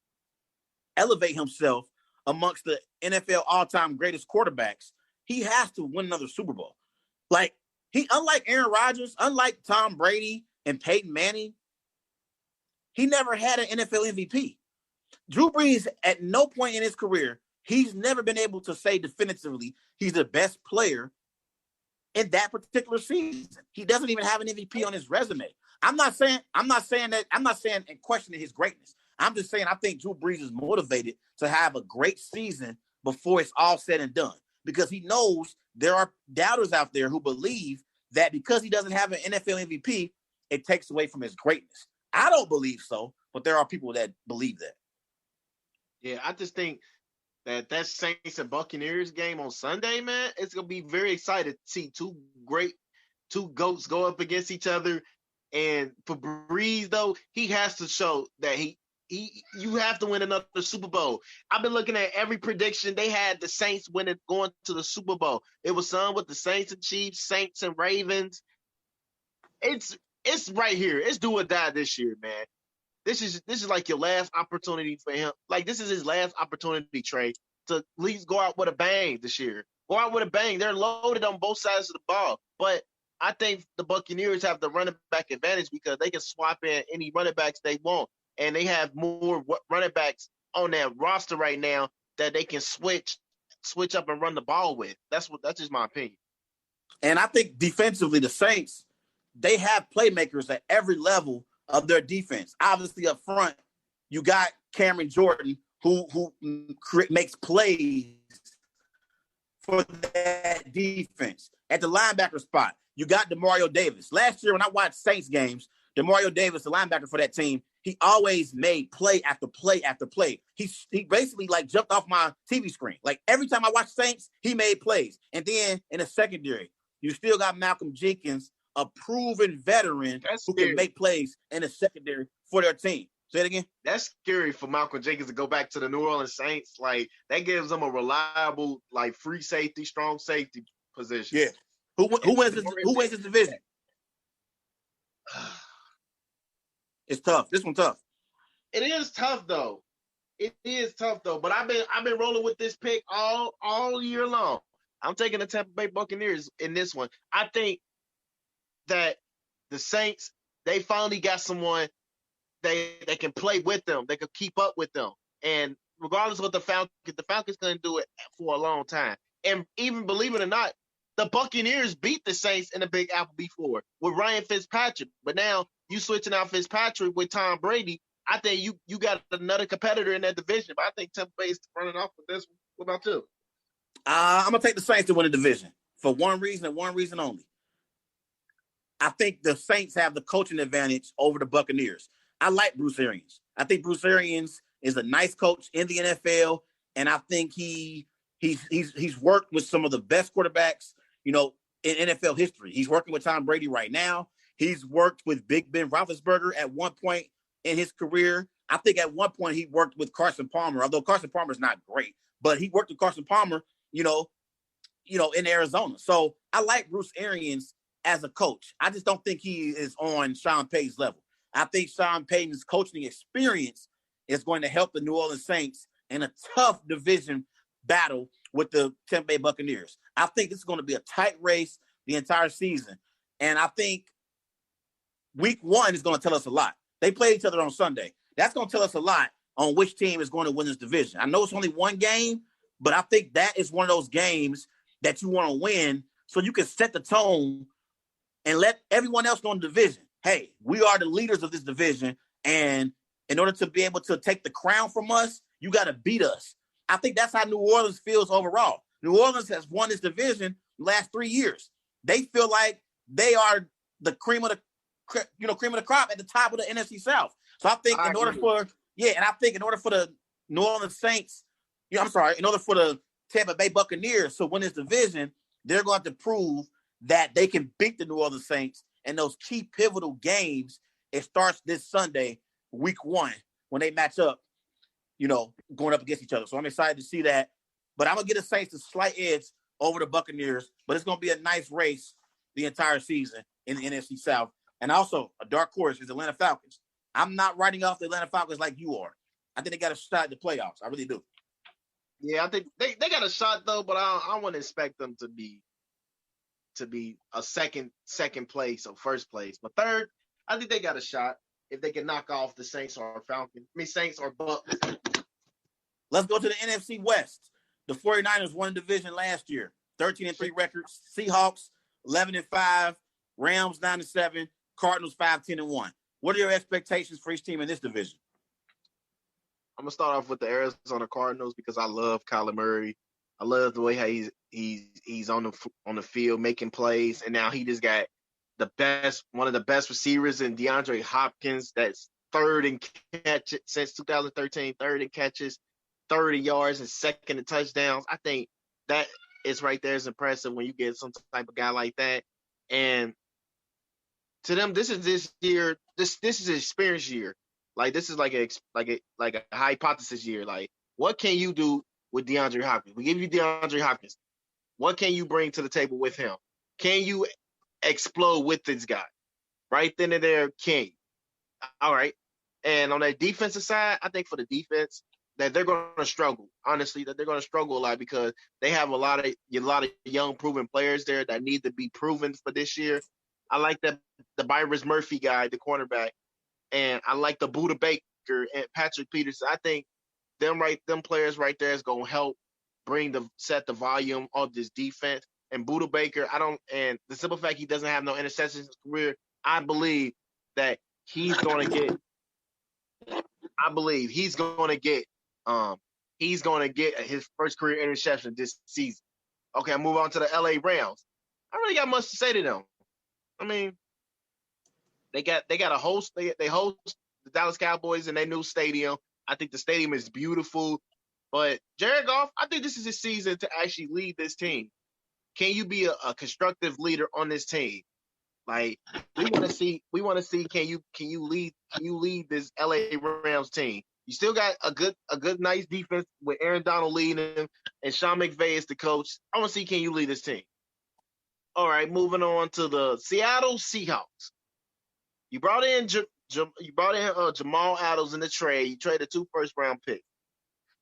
elevate himself amongst the NFL all-time greatest quarterbacks, he has to win another Super Bowl. Like, unlike Aaron Rodgers, unlike Tom Brady and Peyton Manning, he never had an NFL MVP. Drew Brees, at no point in his career, he's never been able to say definitively he's the best player in that particular season. He doesn't even have an MVP on his resume. I'm not saying and questioning his greatness. I'm just saying I think Drew Brees is motivated to have a great season before it's all said and done, because he knows there are doubters out there who believe that because he doesn't have an NFL MVP, it takes away from his greatness. I don't believe so, but there are people that believe that. Yeah, I just think that Saints and Buccaneers game on Sunday, man, it's going to be very exciting to see two GOATs go up against each other. And for Brees, though, he has to show that you have to win another Super Bowl. I've been looking at every prediction. They had the Saints going to the Super Bowl. It was some with the Saints and Chiefs, Saints and Ravens. It's right here. It's do or die this year, man. This is like your last opportunity for him. Like, this is his last opportunity, Trey, to at least go out with a bang this year. Go out with a bang. They're loaded on both sides of the ball. But I think the Buccaneers have the running back advantage because they can swap in any running backs they want. And they have more running backs on that roster right now that they can switch up and run the ball with. That's just my opinion. And I think defensively, the Saints, they have playmakers at every level of their defense. Obviously, up front, you got Cameron Jordan, who makes plays for that defense. At the linebacker spot, you got Demario Davis. Last year, when I watched Saints games, Demario Davis, the linebacker for that team, he always made play after play after play. He basically like jumped off my TV screen. Like, every time I watched Saints, he made plays. And then in the secondary, you still got Malcolm Jenkins, a proven veteran That's who scary. can make plays in the secondary for their team. Say it again. That's scary for Malcolm Jenkins to go back to the New Orleans Saints. Like, that gives them a reliable, like, free safety, strong safety position. Yeah. Who wins this division? It's tough. This one's tough. It is tough though. It is tough though. But I've been rolling with this pick all year long. I'm taking the Tampa Bay Buccaneers in this one. I think that the Saints, they finally got someone they can play with them. They can keep up with them. And regardless of what the Falcons couldn't do it for a long time. And even believe it or not, the Buccaneers beat the Saints in the Big Apple before with Ryan Fitzpatrick. But now you switching out Fitzpatrick with Tom Brady. I think you got another competitor in that division. But I think Tampa Bay is running off with this one. What about you? I'm going to take the Saints to win the division for one reason and one reason only. I think the Saints have the coaching advantage over the Buccaneers. I like Bruce Arians. I think Bruce Arians is a nice coach in the NFL, and I think he's worked with some of the best quarterbacks, in NFL history. He's working with Tom Brady right now. He's worked with Big Ben Roethlisberger at one point in his career. I think at one point he worked with Carson Palmer, although Carson Palmer's not great, but he worked with Carson Palmer, in Arizona. So I like Bruce Arians as a coach. I just don't think he is on Sean Payton's level. I think Sean Payton's coaching experience is going to help the New Orleans Saints in a tough division battle with the Tampa Bay Buccaneers. I think this is going to be a tight race the entire season. And I think week 1 is going to tell us a lot. They play each other on Sunday. That's going to tell us a lot on which team is going to win this division. I know it's only one game, but I think that is one of those games that you want to win so you can set the tone and let everyone else know in the division, hey, we are the leaders of this division, and in order to be able to take the crown from us, you got to beat us. I think that's how New Orleans feels overall. New Orleans has won this division the last 3 years. They feel like they are the cream of the crop at the top of the NFC South. So I think in order for the New Orleans Saints, in order for the Tampa Bay Buccaneers to win this division, they're going to prove that they can beat the New Orleans Saints in those key pivotal games. It starts this Sunday, week 1, when they match up, going up against each other. So I'm excited to see that. But I'm going to get the Saints a slight edge over the Buccaneers. But it's going to be a nice race the entire season in the NFC South. And also, a dark horse is Atlanta Falcons. I'm not writing off the Atlanta Falcons like you are. I think they got a shot at the playoffs. I really do. Yeah, I think they got a shot, though, but I wouldn't expect them to be a second place or first place. But third, I think they got a shot if they can knock off the Saints or Falcons. Saints or Bucks. Let's go to the NFC West. The 49ers won the division last year. 13-3 records. Seahawks 11-5. Rams 9-7. Cardinals 5-10-1. What are your expectations for each team in this division? I'm gonna start off with the Arizona Cardinals because I love Kyler Murray. I love the way how he's on the field making plays, and now he just got one of the best receivers in DeAndre Hopkins. That's third in catches since 2013, third in catches, 30 yards, and second in touchdowns. I think that is right there is impressive when you get some type of guy like that. And to them, this is year. This is an experience year. Like this is like a hypothesis year. Like what can you do with DeAndre Hopkins? We give you DeAndre Hopkins. What can you bring to the table with him? Can you explode with this guy? Right then and there, can you? All right. And on that defensive side, I think for the defense that they're going to struggle. Honestly, that they're going to struggle a lot because they have a lot of young proven players there that need to be proven for this year. I like the Byron Murphy guy, the cornerback, and I like the Buda Baker and Patrick Peterson. I think them players right there is going to help set the volume of this defense. And Buda Baker, and the simple fact he doesn't have no interceptions in his career, I believe that he's going to get his first career interception this season. Okay, I'll move on to the LA Rams. I really got much to say to them. I mean, they host the Dallas Cowboys in their new stadium. I think the stadium is beautiful. But Jared Goff, I think this is his season to actually lead this team. Can you be a constructive leader on this team? Like we want to see can you lead this LA Rams team? You still got a good nice defense with Aaron Donald leading them and Sean McVay is the coach. I want to see can you lead this team. All right, moving on to the Seattle Seahawks. You brought in Jamal Adams in the trade. You traded 2 first-round picks.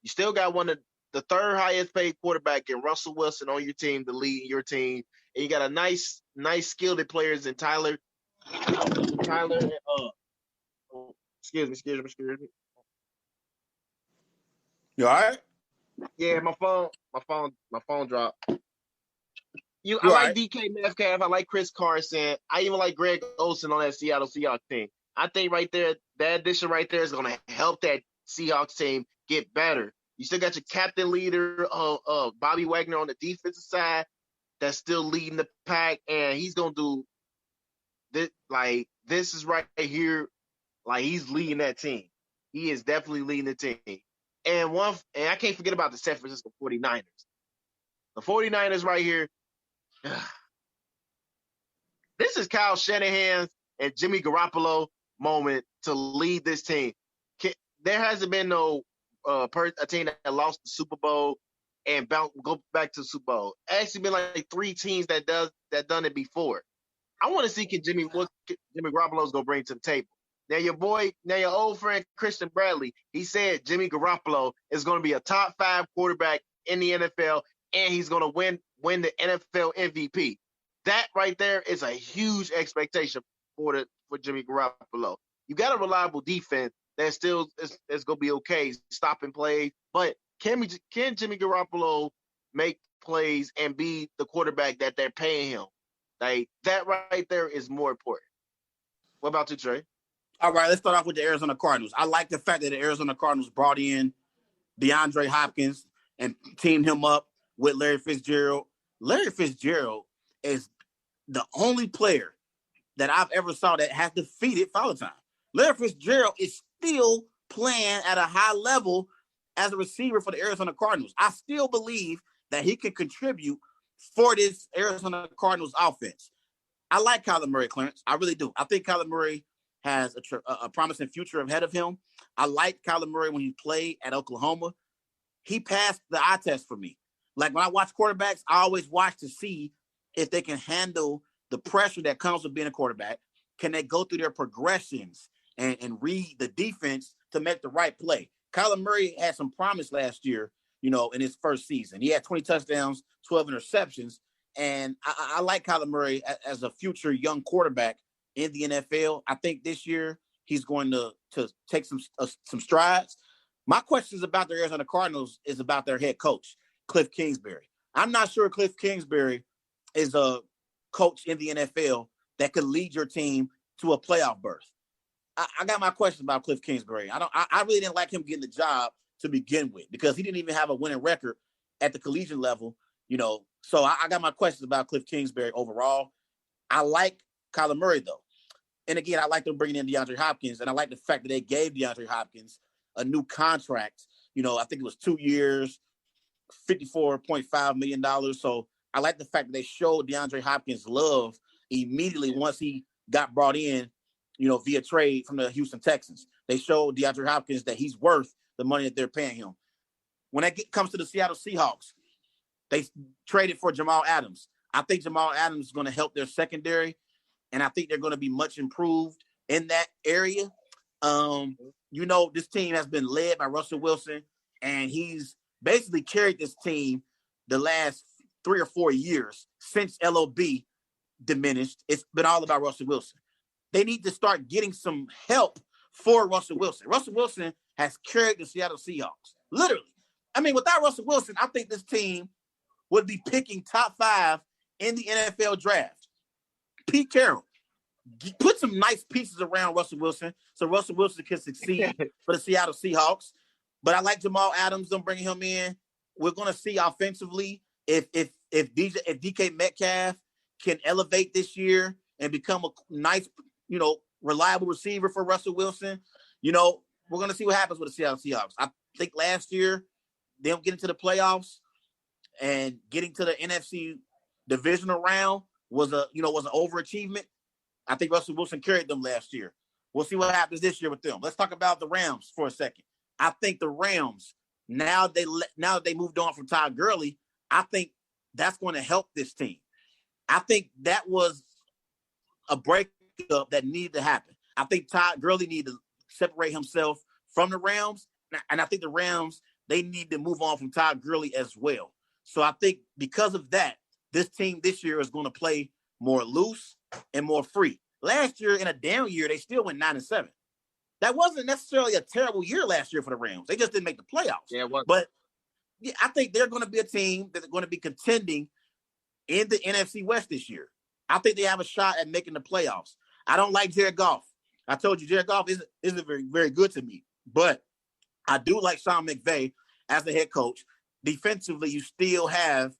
You still got one of the third highest paid quarterback in Russell Wilson on your team to lead your team. And you got a nice skilled players in Tyler. Excuse me. You all right? Yeah, my phone dropped. I You like all right? DK Metcalf. I like Chris Carson. I even like Greg Olsen on that Seattle Seahawks team. I think right there, that addition right there is going to help that Seahawks team get better. You still got your captain leader, Bobby Wagner on the defensive side that's still leading the pack, and he's going to do this. Like, this is right here. Like, he's leading that team. He is definitely leading the team. And I can't forget about the San Francisco 49ers. The 49ers right here. This is Kyle Shanahan's and Jimmy Garoppolo moment to lead this team. There hasn't been no a team that lost the Super Bowl and go back to the Super Bowl. It's actually been like 3 teams that done it before. I want to see what Jimmy Garoppolo's gonna bring to the table. Now your old friend Christian Bradley, he said Jimmy Garoppolo is going to be a top 5 quarterback in the NFL, and he's going to win the NFL MVP. That right there is a huge expectation for Jimmy Garoppolo. You got a reliable defense that still is going to be okay stopping plays, but can Jimmy Garoppolo make plays and be the quarterback that they're paying him? Like that right there is more important. What about you, Trey? All right, let's start off with the Arizona Cardinals. I like the fact that the Arizona Cardinals brought in DeAndre Hopkins and teamed him up with Larry Fitzgerald. Larry Fitzgerald is the only player that I've ever saw that has defeated Father Time. Larry Fitzgerald is still playing at a high level as a receiver for the Arizona Cardinals. I still believe that he can contribute for this Arizona Cardinals offense. I like Kyler Murray, Clarence. I really do. I think Kyler Murray has a promising future ahead of him. I liked Kyler Murray when he played at Oklahoma. He passed the eye test for me. Like when I watch quarterbacks, I always watch to see if they can handle the pressure that comes with being a quarterback. Can they go through their progressions and read the defense to make the right play? Kyler Murray had some promise last year, in his first season. He had 20 touchdowns, 12 interceptions. And I like Kyler Murray as a future young quarterback in the NFL. I think this year he's going to take some strides. My questions about the Arizona Cardinals is about their head coach, Cliff Kingsbury. I'm not sure Cliff Kingsbury is a coach in the NFL that could lead your team to a playoff berth. I got my questions about Cliff Kingsbury. I really didn't like him getting the job to begin with because he didn't even have a winning record at the collegiate level, So I got my questions about Cliff Kingsbury overall. I like Kyler Murray, though. And again, I like them bringing in DeAndre Hopkins, and I like the fact that they gave DeAndre Hopkins a new contract. I think it was 2 years, $54.5 million. So I like the fact that they showed DeAndre Hopkins love immediately once he got brought in, via trade from the Houston Texans. They showed DeAndre Hopkins that he's worth the money that they're paying him. When it comes to the Seattle Seahawks, they traded for Jamal Adams. I think Jamal Adams is going to help their secondary, and I think they're going to be much improved in that area. This team has been led by Russell Wilson, and he's basically carried this team the last 3 or 4 years since LOB diminished. It's been all about Russell Wilson. They need to start getting some help for Russell Wilson. Russell Wilson has carried the Seattle Seahawks, literally. I mean, without Russell Wilson, I think this team would be picking top 5 in the NFL draft. Pete Carroll, put some nice pieces around Russell Wilson so Russell Wilson can succeed for the Seattle Seahawks. But I like Jamal Adams. Them bringing him in. We're going to see offensively if DK Metcalf can elevate this year and become a nice, reliable receiver for Russell Wilson. We're going to see what happens with the Seattle Seahawks. I think last year them getting to the playoffs and getting to the NFC divisional round was an overachievement. I think Russell Wilson carried them last year. We'll see what happens this year with them. Let's talk about the Rams for a second. I think the Rams, now that they moved on from Todd Gurley, I think that's going to help this team. I think that was a breakup that needed to happen. I think Todd Gurley needed to separate himself from the Rams, and I think the Rams, they need to move on from Todd Gurley as well. So I think because of that, this team this year is going to play more loose and more free. Last year, in a down year, they still went 9-7. That wasn't necessarily a terrible year last year for the Rams. They just didn't make the playoffs. Yeah, what? But yeah, I think they're going to be a team that's going to be contending in the NFC West this year. I think they have a shot at making the playoffs. I don't like Jared Goff. I told you, Jared Goff isn't very, very good to me. But I do like Sean McVay as the head coach. Defensively, you still have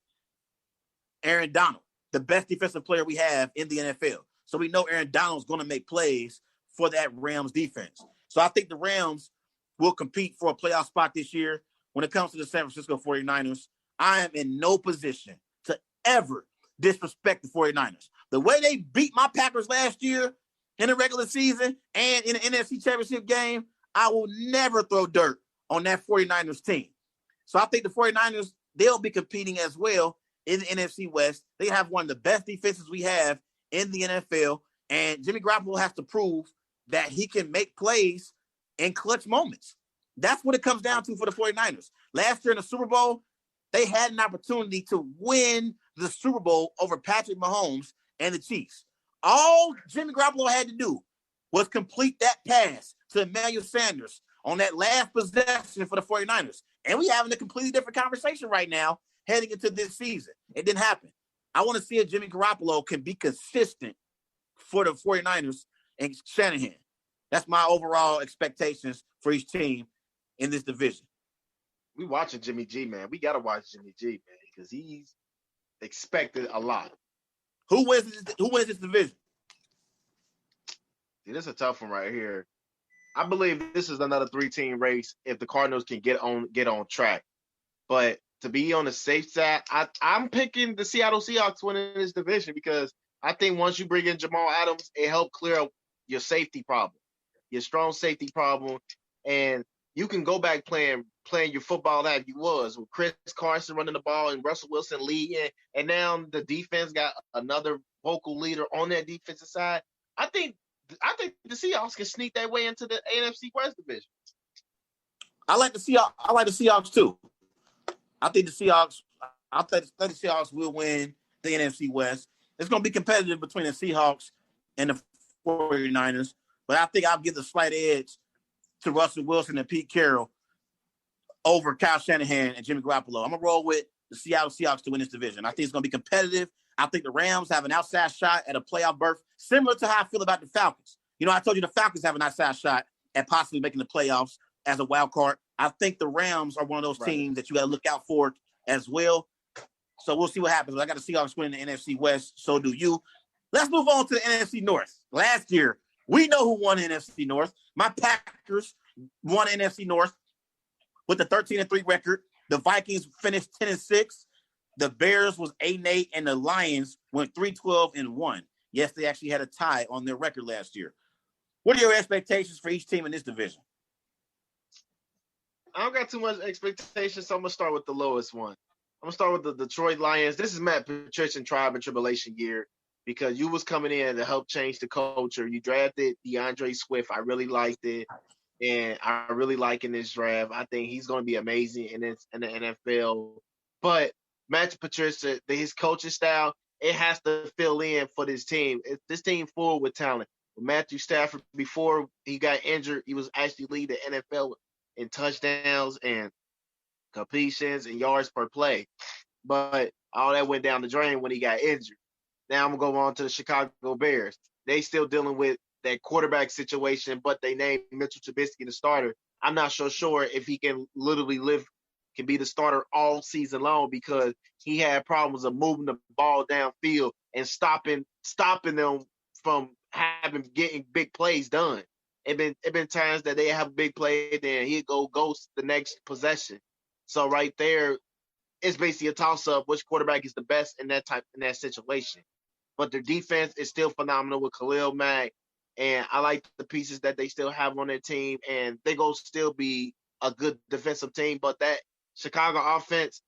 Aaron Donald, the best defensive player we have in the NFL. So we know Aaron Donald's going to make plays for that Rams defense. So I think the Rams will compete for a playoff spot this year. When it comes to the San Francisco 49ers, I am in no position to ever disrespect the 49ers. The way they beat my Packers last year in the regular season and in the NFC Championship game, I will never throw dirt on that 49ers team. So I think the 49ers, they'll be competing as well in the NFC West. They have one of the best defenses we have in the NFL, and Jimmy Garoppolo has to prove that he can make plays in clutch moments. That's what it comes down to for the 49ers. Last year in the Super Bowl, they had an opportunity to win the Super Bowl over Patrick Mahomes and the Chiefs. All Jimmy Garoppolo had to do was complete that pass to Emmanuel Sanders on that last possession for the 49ers. And we're having a completely different conversation right now heading into this season. It didn't happen. I want to see if Jimmy Garoppolo can be consistent for the 49ers and Shanahan. That's my overall expectations for each team in this division. We watching Jimmy G, man. We got to watch Jimmy G, man, because he's expected a lot. Who wins this division? See, this is a tough one right here. I believe this is another 3-team race if the Cardinals can get on track. But to be on the safe side, I'm picking the Seattle Seahawks winning this division because I think once you bring in Jamal Adams, it helped clear up your safety problem, your strong safety problem, and you can go back playing your football that you was with Chris Carson running the ball and Russell Wilson leading, and now the defense got another vocal leader on that defensive side. I think the Seahawks can sneak their way into the NFC West division. I like the Seahawks too. I think the Seahawks will win the NFC West. It's going to be competitive between the Seahawks and the 49ers, but I think I'll give the slight edge to Russell Wilson and Pete Carroll over Kyle Shanahan and Jimmy Garoppolo. I'm going to roll with the Seattle Seahawks to win this division. I think it's going to be competitive. I think the Rams have an outside shot at a playoff berth, similar to how I feel about the Falcons. You know, I told you the Falcons have an outside shot at possibly making the playoffs as a wild card. I think the Rams are one of those teams that you got to look out for as well. So we'll see what happens. I got the Seahawks winning the NFC West. So do you. Let's move on to the NFC North. Last year, we know who won the NFC North. My Packers won the NFC North with the 13-3 record. The Vikings finished 10-6. The Bears was 8-8, and the Lions went 3-12-1. Yes, they actually had a tie on their record last year. What are your expectations for each team in this division? I don't got too much expectations, so I'm going to start with the lowest one. I'm going to start with the Detroit Lions. This is Matt Patricia's tribe and tribulation year because you was coming in to help change the culture. You drafted DeAndre Swift. I really liked it, and I really like in this draft. I think he's going to be amazing in the NFL. But Matt Patricia, his coaching style, it has to fill in for this team. This team full with talent. Matthew Stafford, before he got injured, he was actually leading the NFL in touchdowns and completions and yards per play. But all that went down the drain when he got injured. Now I'm going to go on to the Chicago Bears. They still dealing with that quarterback situation, but they named Mitchell Trubisky the starter. I'm not so sure if he can literally can be the starter all season long because he had problems of moving the ball downfield and stopping them from getting big plays done. It been times that they have a big play, then he'd go ghost the next possession. So right there, it's basically a toss-up which quarterback is the best in that situation. but their defense is still phenomenal with Khalil Mack. And I like the pieces that they still have on their team, and they go still be a good defensive team. But that Chicago offense,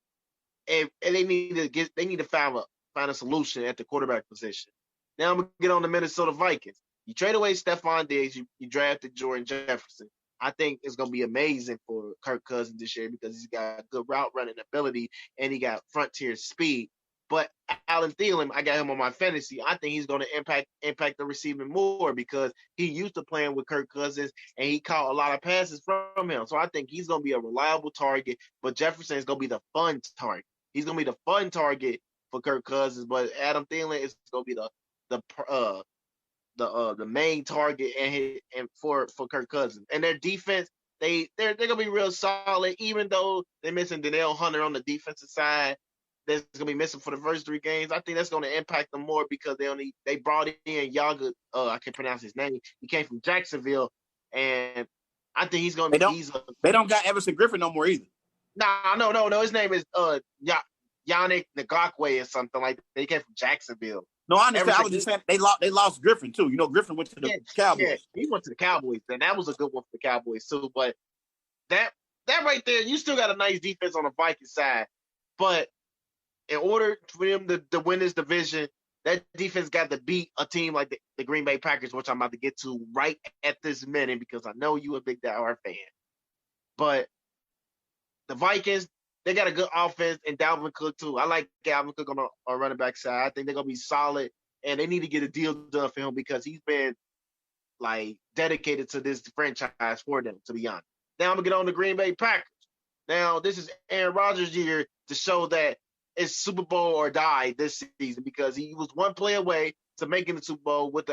and they need to find a solution at the quarterback position. Now I'm gonna get on the Minnesota Vikings. You trade away Stephon Diggs, you drafted Jordan Jefferson. I think it's gonna be amazing for Kirk Cousins this year because he's got good route running ability and he got frontier speed. But Alan Thielen, I got him on my fantasy. I think he's going to impact the receiving more because he used to playing with Kirk Cousins and he caught a lot of passes from him. So I think he's going to be a reliable target. But Jefferson is going to be the fun target. He's going to be the fun target for Kirk Cousins. But Adam Thielen is going to be the main target and for Kirk Cousins. And their defense, they're going to be real solid, even though they're missing Danielle Hunter on the defensive side. That's going to be missing for the first 3 games. I think that's going to impact them more because they brought in Yaga. I can't pronounce his name. He came from Jacksonville, and I think he's going to be. They don't got Everson Griffin no more either. No. His name is Yannick Ngakwe or something like that. He came from Jacksonville. No, I understand. I was just saying they lost Griffin too. You know, Griffin went to the Cowboys. Yeah, he went to the Cowboys, and that was a good one for the Cowboys too. But that right there, you still got a nice defense on the Vikings side, but in order for them to win this division, that defense got to beat a team like the Green Bay Packers, which I'm about to get to right at this minute because I know you a big Die Hard fan. But the Vikings, they got a good offense, and Dalvin Cook too. I like Dalvin Cook on our running back side. I think they're going to be solid, and they need to get a deal done for him because he's been, dedicated to this franchise for them, to be honest. Now I'm going to get on the Green Bay Packers. Now, this is Aaron Rodgers' year to show that it's Super Bowl or die this season because he was one play away to making the Super Bowl with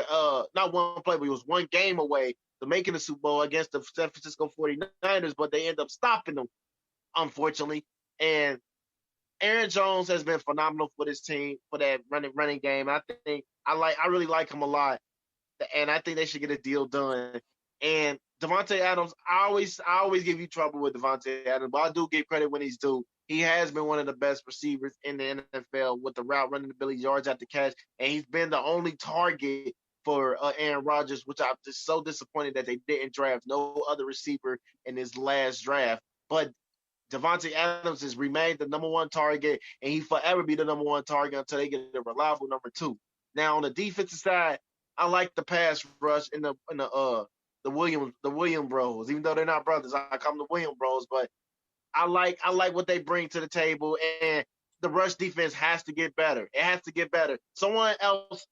not one play, but he was one game away to making the Super Bowl against the San Francisco 49ers, but they end up stopping them, unfortunately. And Aaron Jones has been phenomenal for this team, for that running game. I really like him a lot, and I think they should get a deal done. And Devonte Adams, I always give you trouble with Devonte Adams, but I do give credit when he's due. He has been one of the best receivers in the NFL with the route running ability, yards after catch, and he's been the only target for Aaron Rodgers, which I'm just so disappointed that they didn't draft no other receiver in his last draft. But Devonte Adams has remained the number 1 target, and he forever be the number 1 target until they get a reliable number 2. Now on the defensive side, I like the pass rush in the Williams Bros. Even though they're not brothers, I call them the Williams Bros. But I like what they bring to the table, and the rush defense has to get better. It has to get better. Someone else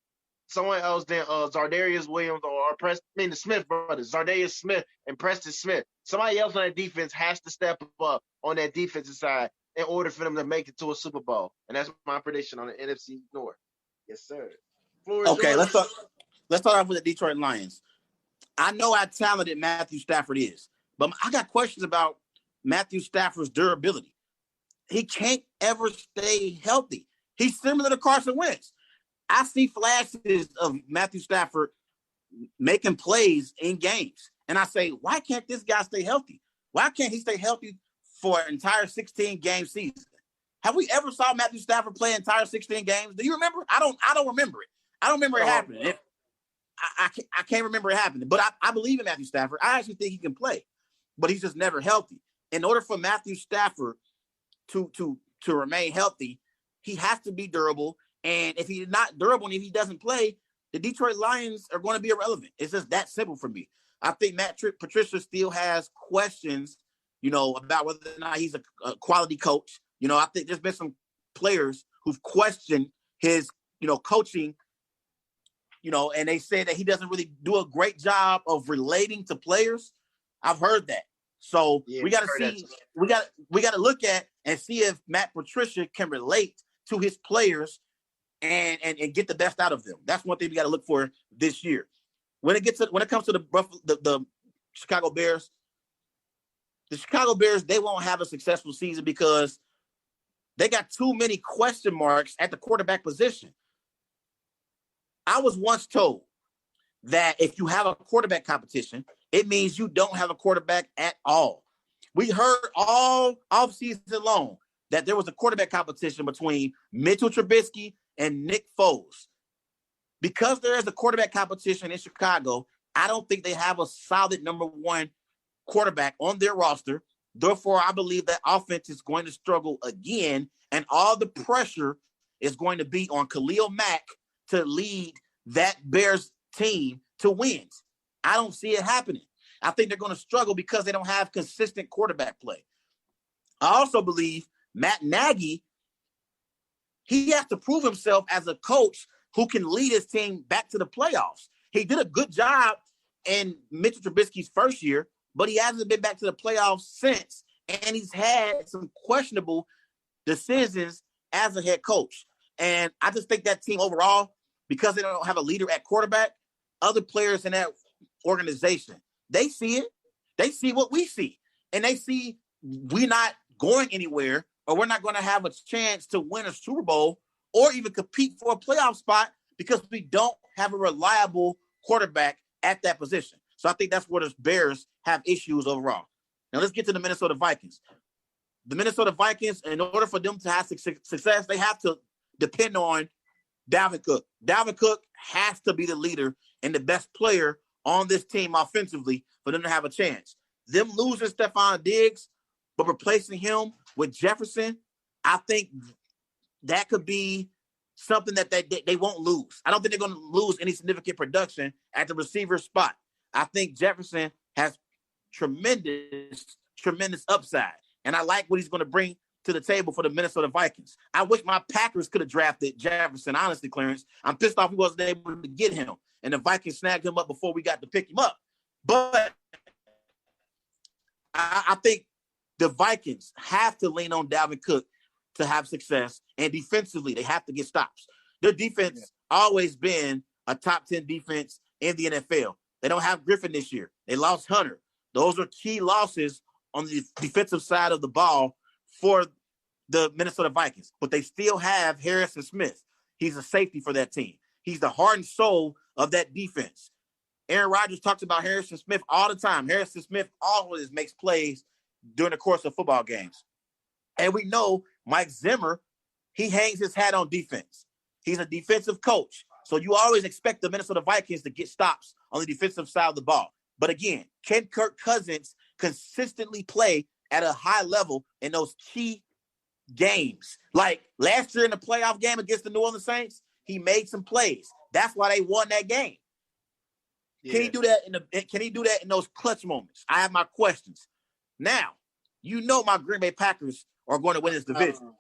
than Zardarius Williams or the Smith brothers, Zardarius Smith and Preston Smith. Somebody else on that defense has to step up on that defensive side in order for them to make it to a Super Bowl. And that's my prediction on the NFC North. Yes, sir. Okay, let's start off with the Detroit Lions. I know how talented Matthew Stafford is, but I got questions about Matthew Stafford's durability. He can't ever stay healthy. He's similar to Carson Wentz. I see flashes of Matthew Stafford making plays in games. And I say, why can't this guy stay healthy? Why can't he stay healthy for an entire 16-game season? Have we ever saw Matthew Stafford play entire 16 games? Do you remember? I don't remember it. I don't remember it happening. I can't remember it happening. But I believe in Matthew Stafford. I actually think he can play. But he's just never healthy. In order for Matthew Stafford to remain healthy, he has to be durable. And if he's not durable and if he doesn't play, the Detroit Lions are going to be irrelevant. It's just that simple for me. I think Matt Patricia still has questions, about whether or not he's a quality coach. I think there's been some players who've questioned his, coaching, and they say that he doesn't really do a great job of relating to players. I've heard that. So we got to see, we got to look at and see if Matt Patricia can relate to his players and get the best out of them. That's one thing we got to look for this year. When it comes to the Chicago Bears, they won't have a successful season because they got too many question marks at the quarterback position. I was once told that if you have a quarterback competition, it means you don't have a quarterback at all. We heard all offseason long that there was a quarterback competition between Mitchell Trubisky and Nick Foles. because there is a quarterback competition in Chicago, I don't think they have a solid number one quarterback on their roster. Therefore, I believe that offense is going to struggle again, and all the pressure is going to be on Khalil Mack to lead that Bears team to wins. I don't see it happening. I think they're going to struggle because they don't have consistent quarterback play. I also believe Matt Nagy, he has to prove himself as a coach who can lead his team back to the playoffs. He did a good job in Mitchell Trubisky's first year, but he hasn't been back to the playoffs since, and he's had some questionable decisions as a head coach. And I just think that team overall, because they don't have a leader at quarterback, other players in that organization, they see it. They see what we see. And they see we're not going anywhere, or we're not going to have a chance to win a Super Bowl or even compete for a playoff spot because we don't have a reliable quarterback at that position. So I think that's where the Bears have issues overall. Now let's get to the Minnesota Vikings. The Minnesota Vikings, in order for them to have success, they have to depend on Dalvin Cook. Dalvin Cook has to be the leader and the best player on this team offensively for them to have a chance. Them losing Stephon Diggs, but replacing him with Jefferson, I think that could be something that they won't lose. I don't think they're going to lose any significant production at the receiver spot. I think Jefferson has tremendous upside, and I like what he's going to bring to the table for the Minnesota Vikings. I wish my Packers could have drafted Jefferson, honestly, Clarence. I'm pissed off he wasn't able to get him, and the Vikings snagged him up before we got to pick him up. But I think the Vikings have to lean on Dalvin Cook to have success, and defensively, they have to get stops. Their defense always been a top 10 defense in the NFL. They don't have Griffin this year. They lost Hunter. Those are key losses on the defensive side of the ball for the Minnesota Vikings, but they still have Harrison Smith. He's a safety for that team. He's the heart and soul of that defense. Aaron Rodgers talks about Harrison Smith all the time. Harrison Smith always makes plays during the course of football games. And we know Mike Zimmer, he hangs his hat on defense. He's a defensive coach. So you always expect the Minnesota Vikings to get stops on the defensive side of the ball. But again, can Kirk Cousins consistently play at a high level in those key games? Like last year in the playoff game against the New Orleans Saints, he made some plays. That's why they won that game. Yeah. Can he do that in those clutch moments? I have my questions. Now, you know my Green Bay Packers are going to win this division.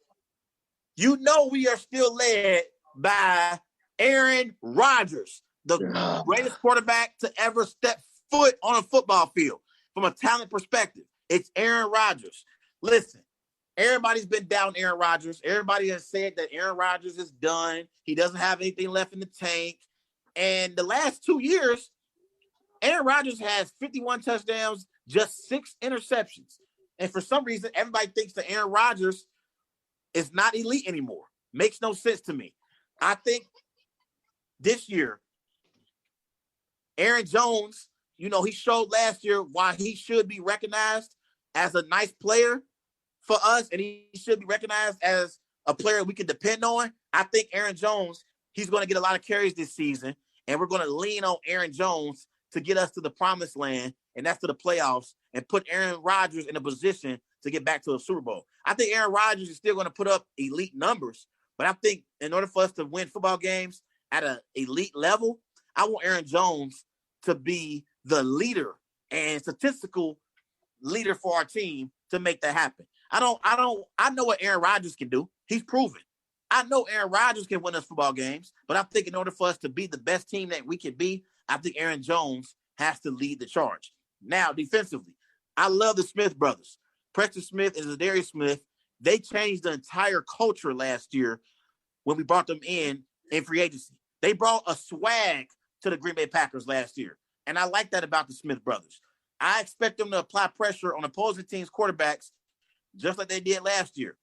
You know we are still led by Aaron Rodgers, the greatest quarterback to ever step foot on a football field. From a talent perspective, it's Aaron Rodgers. Listen, everybody's been down Aaron Rodgers. Everybody has said that Aaron Rodgers is done. He doesn't have anything left in the tank. And the last 2 years, Aaron Rodgers has 51 touchdowns, just 6 interceptions. And for some reason, everybody thinks that Aaron Rodgers is not elite anymore. Makes no sense to me. I think this year, Aaron Jones, he showed last year why he should be recognized as a nice player for us, and he should be recognized as a player we can depend on. I think Aaron Jones, he's going to get a lot of carries this season, and we're going to lean on Aaron Jones to get us to the promised land, and that's to the playoffs, and put Aaron Rodgers in a position to get back to a Super Bowl. I think Aaron Rodgers is still going to put up elite numbers, but I think in order for us to win football games at an elite level, I want Aaron Jones to be the leader and statistical leader for our team to make that happen. I know what Aaron Rodgers can do. He's proven. I know Aaron Rodgers can win us football games, but I think in order for us to be the best team that we can be, I think Aaron Jones has to lead the charge. Now, defensively, I love the Smith brothers. Preston Smith and Zadarius Smith, they changed the entire culture last year when we brought them in free agency. They brought a swag to the Green Bay Packers last year, and I like that about the Smith brothers. I expect them to apply pressure on opposing teams' quarterbacks just like they did last year.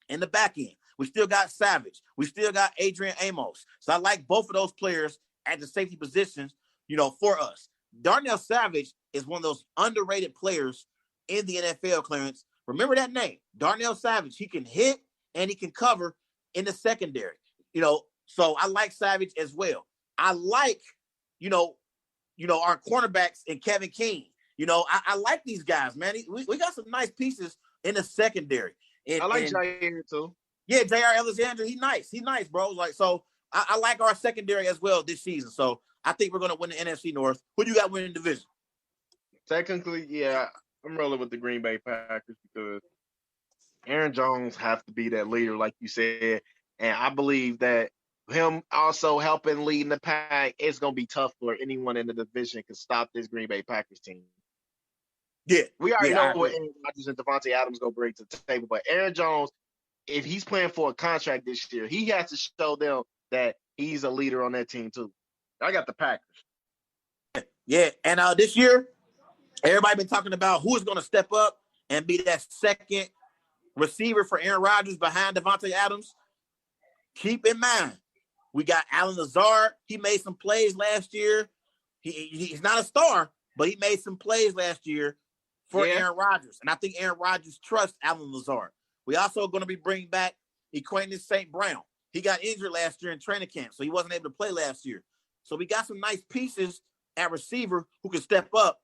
In the back end, we still got Savage. We still got Adrian Amos. So I like both of those players at the safety positions, for us. Darnell Savage is one of those underrated players in the NFL, Clarence. Remember that name, Darnell Savage. He can hit and he can cover in the secondary. So I like Savage as well. I like, you know, our cornerbacks and Kevin King. I like these guys, man. We got some nice pieces in the secondary. I like Jair too. Yeah, J.R. Alexander, he's nice. He's nice, bro. Like, so I like our secondary as well this season. So I think we're going to win the NFC North. Who do you got winning the division? Technically, yeah, I'm rolling with the Green Bay Packers because Aaron Jones has to be that leader, like you said. And I believe that him also helping leading the pack, it's going to be tough for anyone in the division to stop this Green Bay Packers team. Yeah. We already know what Aaron Rodgers and Devonte Adams going to bring to the table. But Aaron Jones, if he's playing for a contract this year, he has to show them that he's a leader on that team too. I got the Packers. Yeah, and this year, everybody been talking about who is going to step up and be that second receiver for Aaron Rodgers behind Devonte Adams. Keep in mind, we got Allen Lazard. He made some plays last year. He's not a star, but he made some plays last year for Aaron Rodgers. And I think Aaron Rodgers trusts Allen Lazard. We also going to be bringing back Equanius St. Brown. He got injured last year in training camp, so he wasn't able to play last year. So we got some nice pieces at receiver who can step up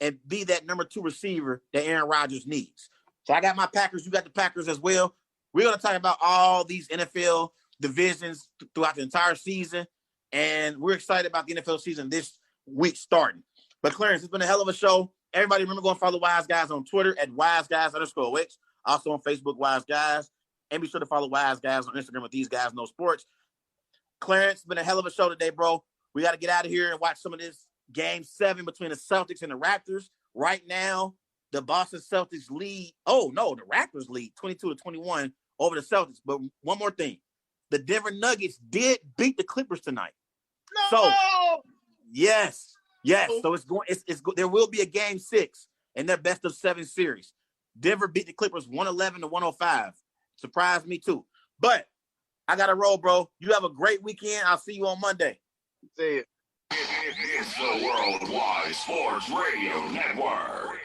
and be that number 2 receiver that Aaron Rodgers needs. So I got my Packers. You got the Packers as well. We're going to talk about all these NFL divisions throughout the entire season, and we're excited about the NFL season this week starting. But Clarence, it's been a hell of a show. Everybody remember, go and follow Wise Guys on Twitter at WiseGuys_Wix. Also on Facebook, Wise Guys. And be sure to follow Wise Guys on Instagram with These Guys Know Sports. Clarence, it's been a hell of a show today, bro. We got to get out of here and watch some of this Game 7 between the Celtics and the Raptors. Right now, the Boston Celtics lead. Oh, no, the Raptors lead 22-21 over the Celtics. But one more thing. The Denver Nuggets did beat the Clippers tonight. No! So, yes. So there will be a Game 6 in their best-of-7 series. Denver beat the Clippers 111-105. Surprised me, too. But I got to roll, bro. You have a great weekend. I'll see you on Monday. See it. It's the Worldwide Sports Radio Network.